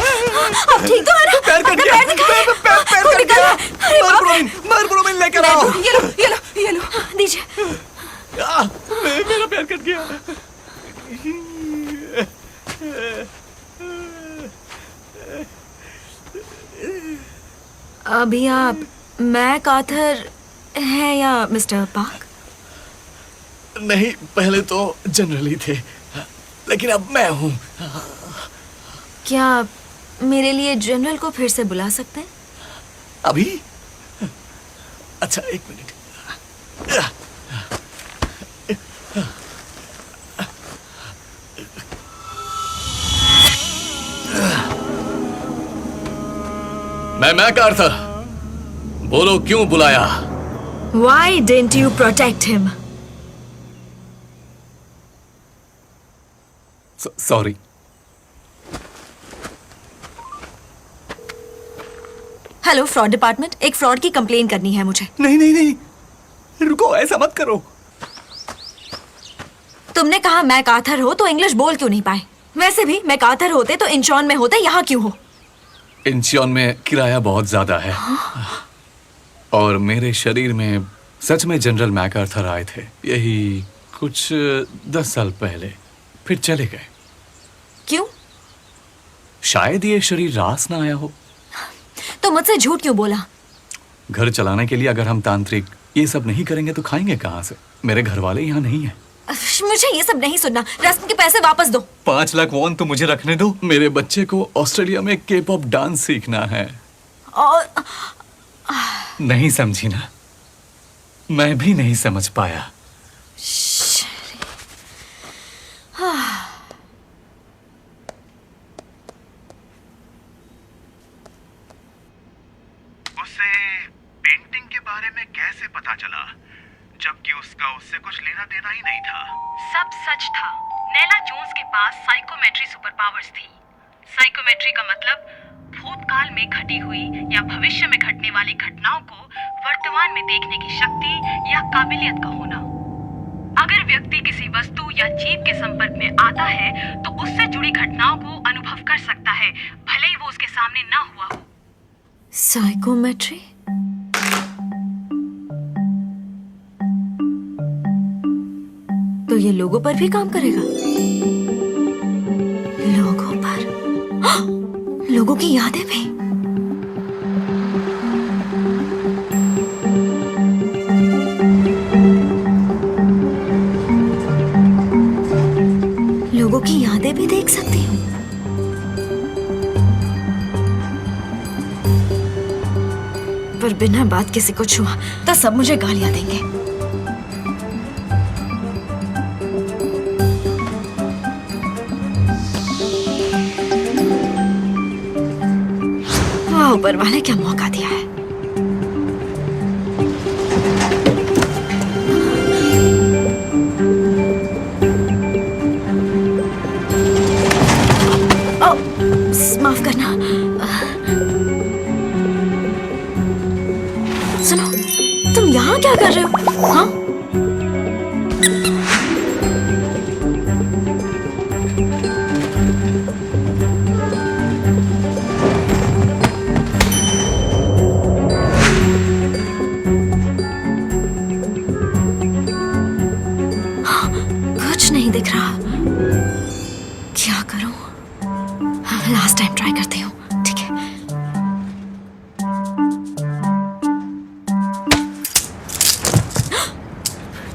आप ठीक तो है ना? पैर कट गया। पैर कट गया। मरप्रोमिन लेकर आओ। ये लो, दीजिए। मेरा पैर कट गया। अभी आप मैकआर्थर हैं या मिस्टर पार्क? नहीं, पहले तो जनरल ही थे, लेकिन अब मैं हूं। क्या आप मेरे लिए जनरल को फिर से बुला सकते हैं? अभी? अच्छा, एक मिनट। मैं मैकआर्थर, बोलो क्यों बुलाया? Why didn't you protect him? Sorry. Hello, fraud department. एक फ्रॉड की कंप्लेन करनी है मुझे। नहीं नहीं नहीं, रुको, ऐसा मत करो। तुमने कहा मैकआर्थर हो तो इंग्लिश बोल क्यों नहीं पाए? वैसे भी मैकआर्थर होते तो इंचॉन में होते, यहाँ क्यों हो? इंचियन में किराया बहुत ज्यादा है। और मेरे शरीर में सच में जनरल मैकआर्थर आए थे, यही कुछ 10 साल पहले, फिर चले गए। क्यों? शायद ये शरीर रास ना आया हो। तो मुझसे झूठ क्यों बोला? घर चलाने के लिए अगर हम तांत्रिक ये सब नहीं करेंगे तो खाएंगे कहाँ से? मेरे घर वाले यहाँ नहीं है। मुझे ये सब नहीं सुनना। रस्म के पैसे वापस दो। 5 लाख वॉन तो मुझे रखने दो। मेरे बच्चे को ऑस्ट्रेलिया में के-पॉप डांस सीखना है। और नहीं समझी ना? मैं भी नहीं समझ पाया। उसे पेंटिंग के बारे में कैसे पता चला जबकि उसका उससे कुछ लेना देना ही नहीं था। सब सच था। नैला जोन्स के पास साइकोमेट्री सुपर पावर्स थी। साइकोमेट्री का मतलब भूतकाल में घटी हुई या भविष्य में घटने वाली घटनाओं को वर्तमान में देखने की शक्ति या काबिलियत का होना। अगर व्यक्ति किसी वस्तु या जीव के संपर्क में आता है तो उससे जुड़ी घटनाओं को अनुभव कर सकता है, भले ही वो उसके सामने ना हुआ हो। साइकोमेट्री? तो ये लोगों पर भी काम करेगा? लोगों पर? लोगों की यादें भी? लोगों की यादें भी देख सकती हूँ। पर बिना बात किसी को छुआ तो सब मुझे गालियां देंगे। ऊपर वाले क्या मौका दिया है। माफ करना। सुनो, तुम यहाँ क्या कर रहे हो? हाँ? कुछ नहीं दिख रहा। क्या करूं? लास्ट टाइम ट्राई करती हूँ। ठीक है।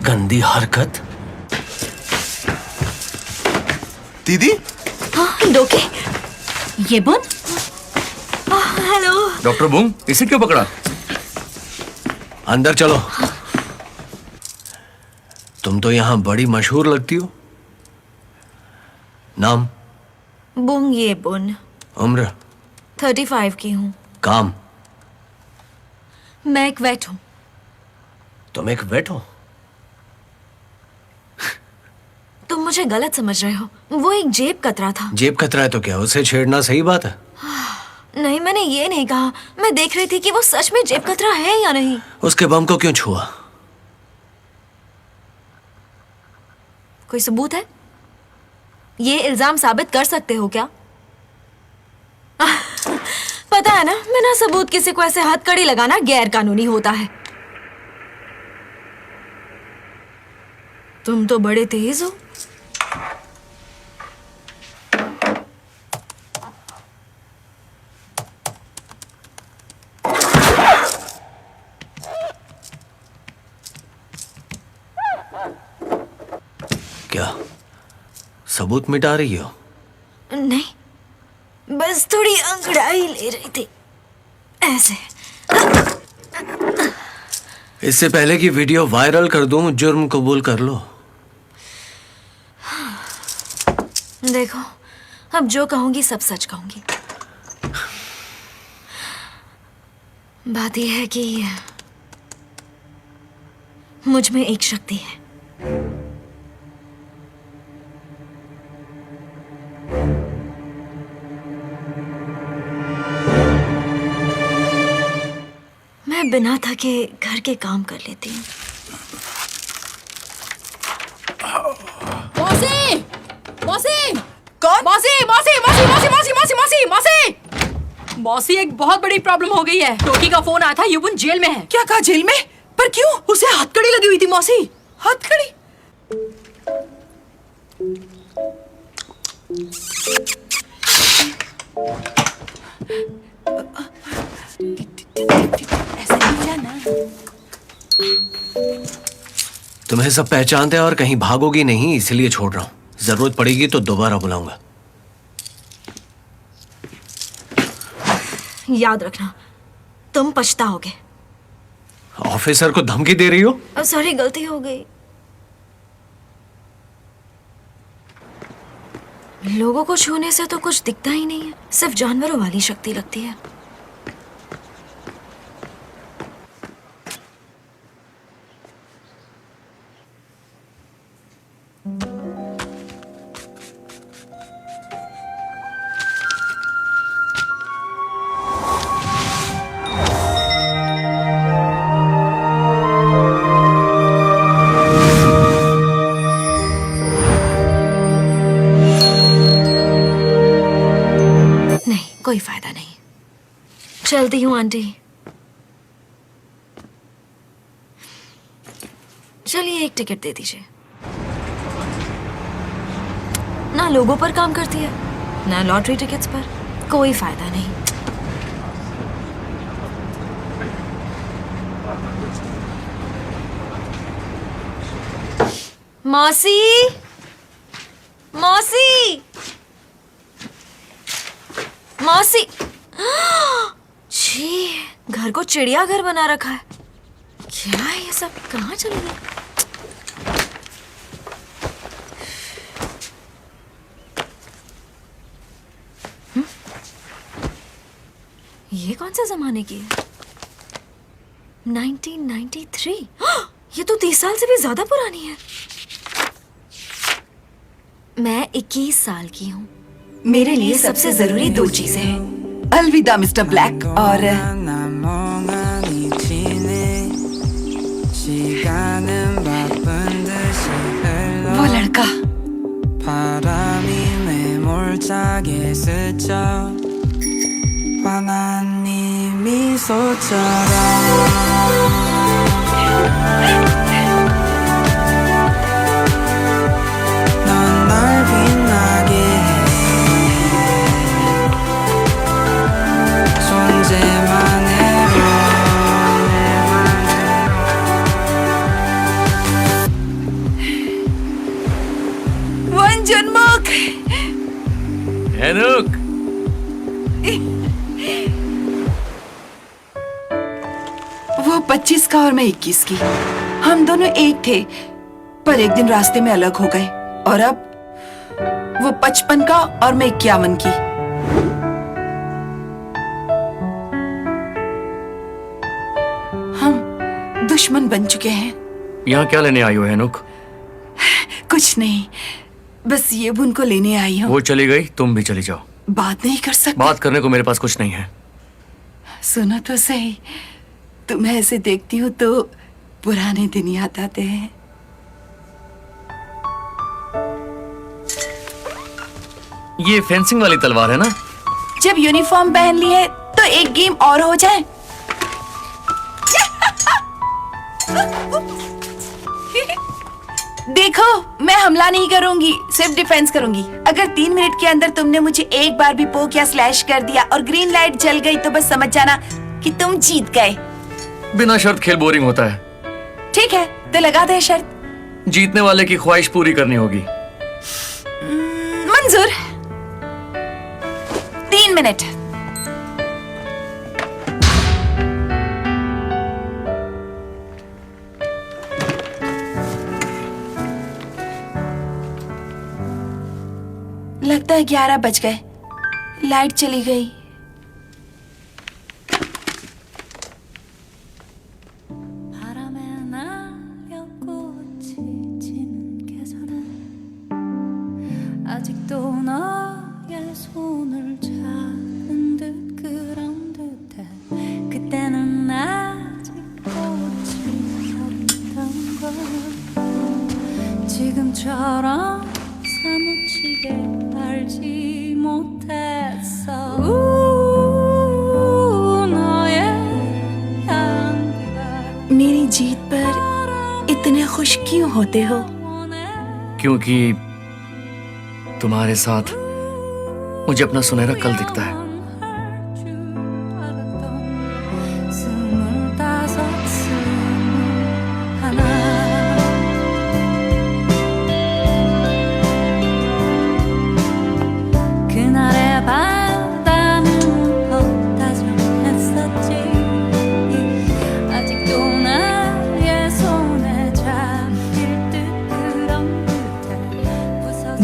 गंदी हरकत। दीदी? हाँ, डोके। ये बुन? हेलो। डॉक्टर बुंग, इसे क्यों पकड़ा? अंदर चलो। तुम तो यहाँ बड़ी मशहूर लगती हो। नाम? बुंग ये बुन। उम्र? 35 की हूँ। काम? मैं एक वेट हूँ। तुम एक वेट हो? तुम मुझे गलत समझ रहे हो। वो एक जेब कतरा था। जेब कतरा है तो क्या उसे छेड़ना सही बात है? नहीं, मैंने ये नहीं कहा। मैं देख रही थी कि वो सच में जेब कतरा है या नहीं। उसके बम को क्यों छुआ? कोई सबूत है? ये इल्जाम साबित कर सकते हो क्या? पता है ना, बिना सबूत किसी को ऐसे हथकड़ी लगाना गैर कानूनी होता है। तुम तो बड़े तेज हो। क्या सबूत मिटा रही हो? नहीं, बस थोड़ी अंगड़ाई ले रही थी ऐसे। इससे पहले कि वीडियो वायरल कर दूं, जुर्म कबूल कर लो। देखो, अब जो कहूंगी सब सच कहूंगी। बात यह है कि मुझ में एक शक्ति है। मैं बिना थके घर के काम कर लेती हूँ। मौसी! मौसी! कौन? मौसी! मौसी! मौसी! मौसी! मौसी! मौसी! मौसी! मौसी! मौसी, एक बहुत बड़ी प्रॉब्लम हो गई है। टोकी का फोन आया था, युबुन जेल में है। क्या कहा? जेल में? पर क्यों? उसे हथकड़ी लगी हुई थी मौसी। हथकड़ी? ऐसे नहीं जाना। तुम्हें सब पहचानते हैं और कहीं भागोगी नहीं, इसलिए छोड़ रहा हूं। जरूरत पड़ेगी तो दोबारा बुलाऊंगा। याद रखना, तुम पछताओगे। ऑफिसर को धमकी दे रही हो? सॉरी, गलती हो गई। लोगों को छूने से तो कुछ दिखता ही नहीं है, सिर्फ जानवरों वाली शक्ति लगती है। चलती हूँ आंटी। चलिए एक टिकट दे दीजिए। ना लोगों पर काम करती है ना लॉटरी टिकट्स पर, कोई फायदा नहीं। मौसी, मौसी, मौसी। छी, घर को चिड़ियाघर बना रखा है। क्या है ये सब? कहाँ चले गए? ये कौन से जमाने की है? 1993। ये तो 30 साल से भी ज्यादा पुरानी है। मैं 21 साल की हूँ। मेरे लिए सबसे जरूरी 2 चीजें हैं। अलविदा मिस्टर ब्लैक और वो लड़का। वंजनमुख। हेनुक। वो 25 का और मैं 21 की। हम दोनों एक थे, पर एक दिन रास्ते में अलग हो गए। और अब वो 55 का और मैं 51 की। हम दुश्मन बन चुके हैं। यहाँ क्या लेने आई हो हेनुक? कुछ नहीं, बस ये बुन को लेने आई हूँ। वो चली गई, तुम भी चली जाओ। बात नहीं कर सकते? बात करने को मेरे पास कुछ नहीं है। सुनो तो सही, तुम्हें ऐसे देखती हूँ तो पुराने दिन याद आते हैं। ये फेंसिंग वाली तलवार है ना? जब यूनिफॉर्म पहन ली है तो एक गेम और हो जाए। देखो, मैं हमला नहीं करूंगी, सिर्फ डिफेंस करूंगी। अगर 3 मिनट के अंदर तुमने मुझे एक बार भी पोक या स्लैश कर दिया और ग्रीन लाइट जल गई तो बस समझ जाना कि तुम जीत गए। बिना शर्त खेल बोरिंग होता है। ठीक है, तो लगा दे शर्त। जीतने वाले की ख्वाहिश पूरी करनी होगी। मंजूर। 3 मिनट। लगता है 11 बज गए। लाइट चली गई। मेरी जीत पर इतने खुश क्यों होते हो? क्योंकि तुम्हारे साथ मुझे अपना सुनहरा कल दिखता है।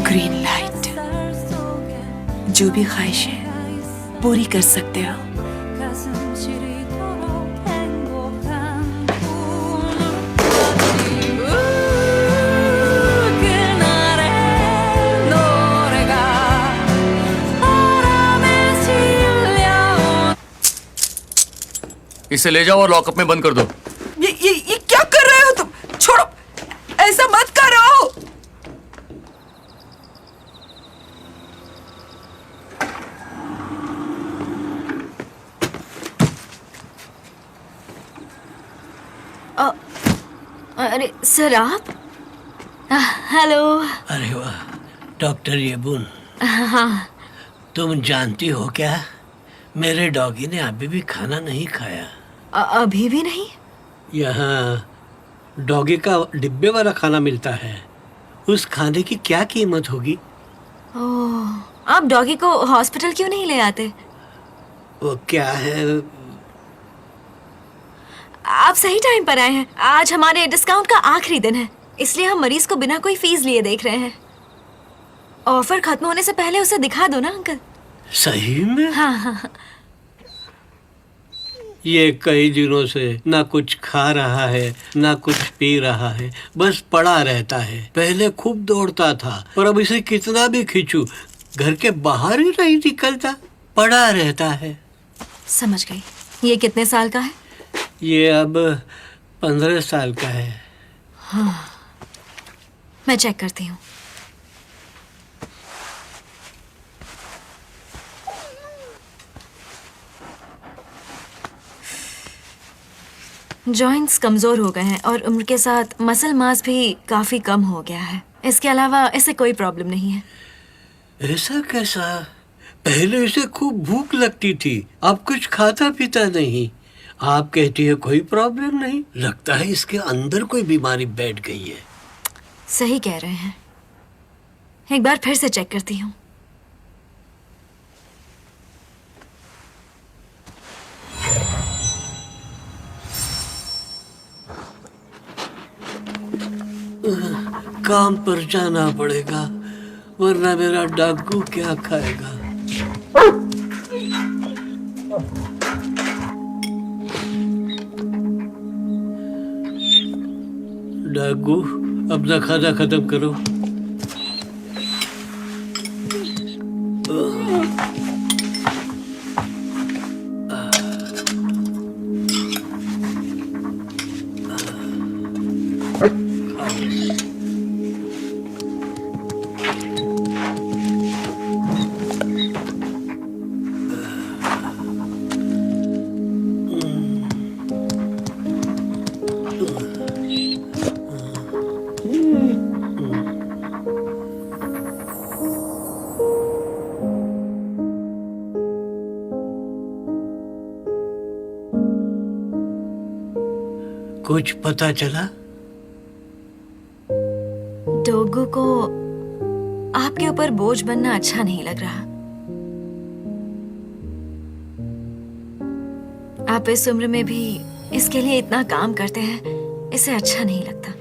ग्रीन लाइट, जो भी ख्वाहिश है पूरी कर सकते हो। इसे ले जाओ और लॉकअप में बंद कर दो। ये क्या कर रहे हो तुम? छोड़ो, ऐसा मत करो। अरे सर आप? हेलो। अरे वाह, डॉक्टर येबुन, हाँ। तुम जानती हो क्या, मेरे डॉगी ने अभी भी खाना नहीं खाया। अभी भी नहीं? यहाँ डॉगी का डिब्बे वाला खाना मिलता है, उस खाने की क्या कीमत होगी? ओह, आप डॉगी को हॉस्पिटल क्यों नहीं ले आते? वो क्या है, आप सही टाइम पर आए हैं। आज हमारे डिस्काउंट का आखिरी दिन है, इसलिए हम मरीज को बिना कोई फीस लिए देख रहे हैं। ऑफर खत्म होने से पहले उसे दिखा दो ना अंकल। सही में? हाँ हाँ। ये कई दिनों से ना कुछ खा रहा है ना कुछ पी रहा है, बस पड़ा रहता है। पहले खूब दौड़ता था, पर अब इसे कितना भी खींचूं, घर के बाहर ही नहीं निकलता, पड़ा रहता है। समझ गई। ये कितने साल का है? ये अब 15 साल का है। हाँ, मैं चेक करती हूँ। जॉइंट्स कमजोर हो गए हैं और उम्र के साथ मसल मास भी काफी कम हो गया है। इसके अलावा इसे कोई प्रॉब्लम नहीं है। ऐसा कैसा? पहले इसे खूब भूख लगती थी, अब कुछ खाता पीता नहीं। आप कहती है कोई प्रॉब्लम नहीं, लगता है इसके अंदर कोई बीमारी बैठ गई है। सही कह रहे हैं, एक बार फिर से चेक करती हूँ। काम पर जाना पड़ेगा, वरना मेरा डाकू क्या खाएगा। डाकू, अपना खाना खत्म करो। कुछ पता चला? डोगू को आपके ऊपर बोझ बनना अच्छा नहीं लग रहा। आप इस उम्र में भी इसके लिए इतना काम करते हैं, इसे अच्छा नहीं लगता।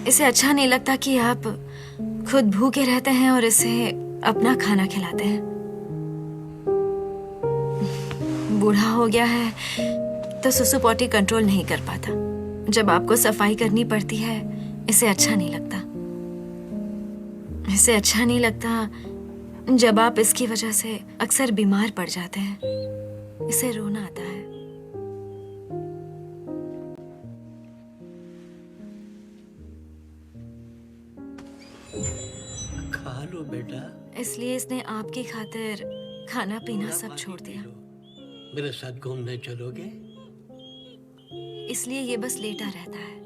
इसे अच्छा नहीं लगता कि आप खुद भूखे रहते हैं और इसे अपना खाना खिलाते हैं। बूढ़ा हो गया है तो सुसु पॉटी कंट्रोल नहीं कर पाता। जब आपको सफाई करनी पड़ती है, इसे अच्छा नहीं लगता। इसे अच्छा नहीं लगता जब आप इसकी वजह से अक्सर बीमार पड़ जाते हैं। इसे रोना आता है। खा लो बेटा। इसलिए इसने आपकी खातिर खाना पीना सब छोड़ दिया। मेरे साथ घूमने चलोगे? इसलिए ये बस लेटा रहता है,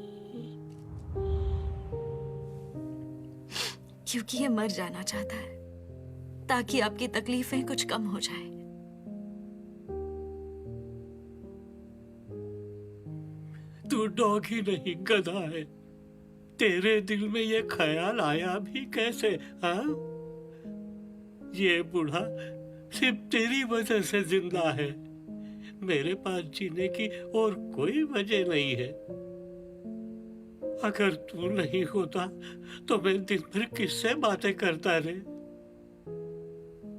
क्योंकि ये मर जाना चाहता है ताकि आपकी तकलीफें कुछ कम हो जाए। तू डॉग ही नहीं, गधा है। तेरे दिल में ये ख्याल आया भी कैसे? हाँ, ये बूढ़ा सिर्फ तेरी वजह से जिंदा है। मेरे पास जीने की और कोई वजह नहीं है। अगर तू नहीं होता तो मैं दिन भर किससे बातें करता रे?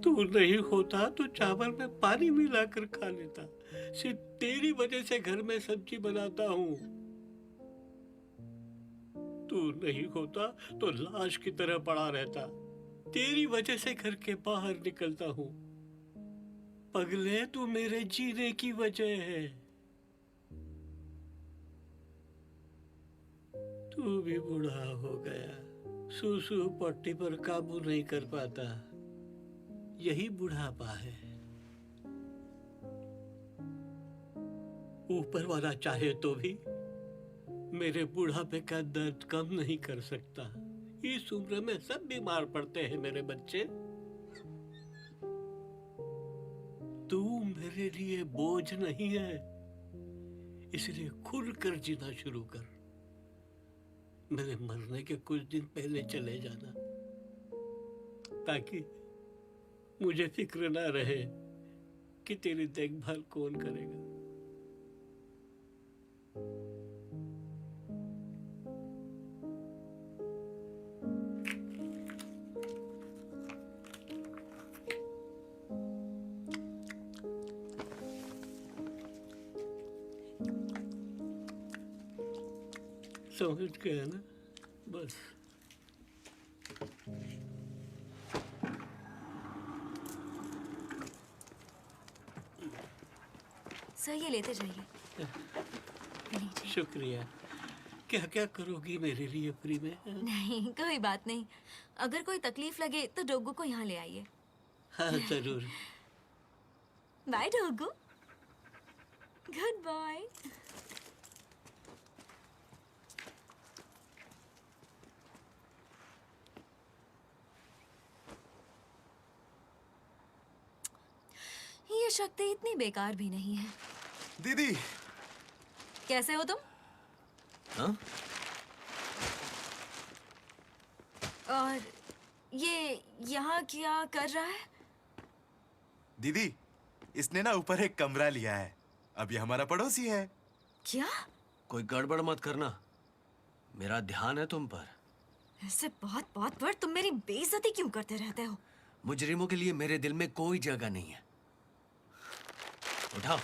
तू नहीं होता तो चावल में पानी मिलाकर खा लेता। सिर्फ तेरी वजह से घर में सब्जी बनाता हूँ। तू नहीं होता तो लाश की तरह पड़ा रहता। तेरी वजह से घर के बाहर निकलता हूँ। पगले, तू मेरे जीने की वजह है। तू भी बूढ़ा हो गया, सुसु पट्टी पर काबू नहीं कर पाता। यही बुढ़ापा है। ऊपर वाला चाहे तो भी मेरे बुढ़ापे का दर्द कम नहीं कर सकता। इस उम्र में सब बीमार पड़ते हैं मेरे बच्चे। तू मेरे लिए बोझ नहीं है, इसलिए खुलकर जीना शुरू कर। मेरे मरने के कुछ दिन पहले चले जाना, ताकि मुझे फिक्र ना रहे कि तेरी देखभाल कौन करेगा। समझ गया ना? बस सर ये लेते जाइए। शुक्रिया। क्या क्या करोगी मेरे लिए फ्री में? नहीं कोई बात नहीं, अगर कोई तकलीफ लगे तो डोगू को यहाँ ले आइए। हाँ जरूर। बाय डोगू। Goodbye. ये शक्ति इतनी बेकार भी नहीं है। दीदी कैसे हो तुम? हाँ? और ये यहाँ क्या कर रहा है? दीदी, इसने ना ऊपर एक कमरा लिया है, अब ये हमारा पड़ोसी है। क्या? कोई गड़बड़ मत करना, मेरा ध्यान है तुम पर। ऐसे बात बात पर तुम मेरी बेइज्जती क्यों करते रहते हो? मुजरिमों के लिए मेरे दिल में कोई जगह नहीं है। उठाओ।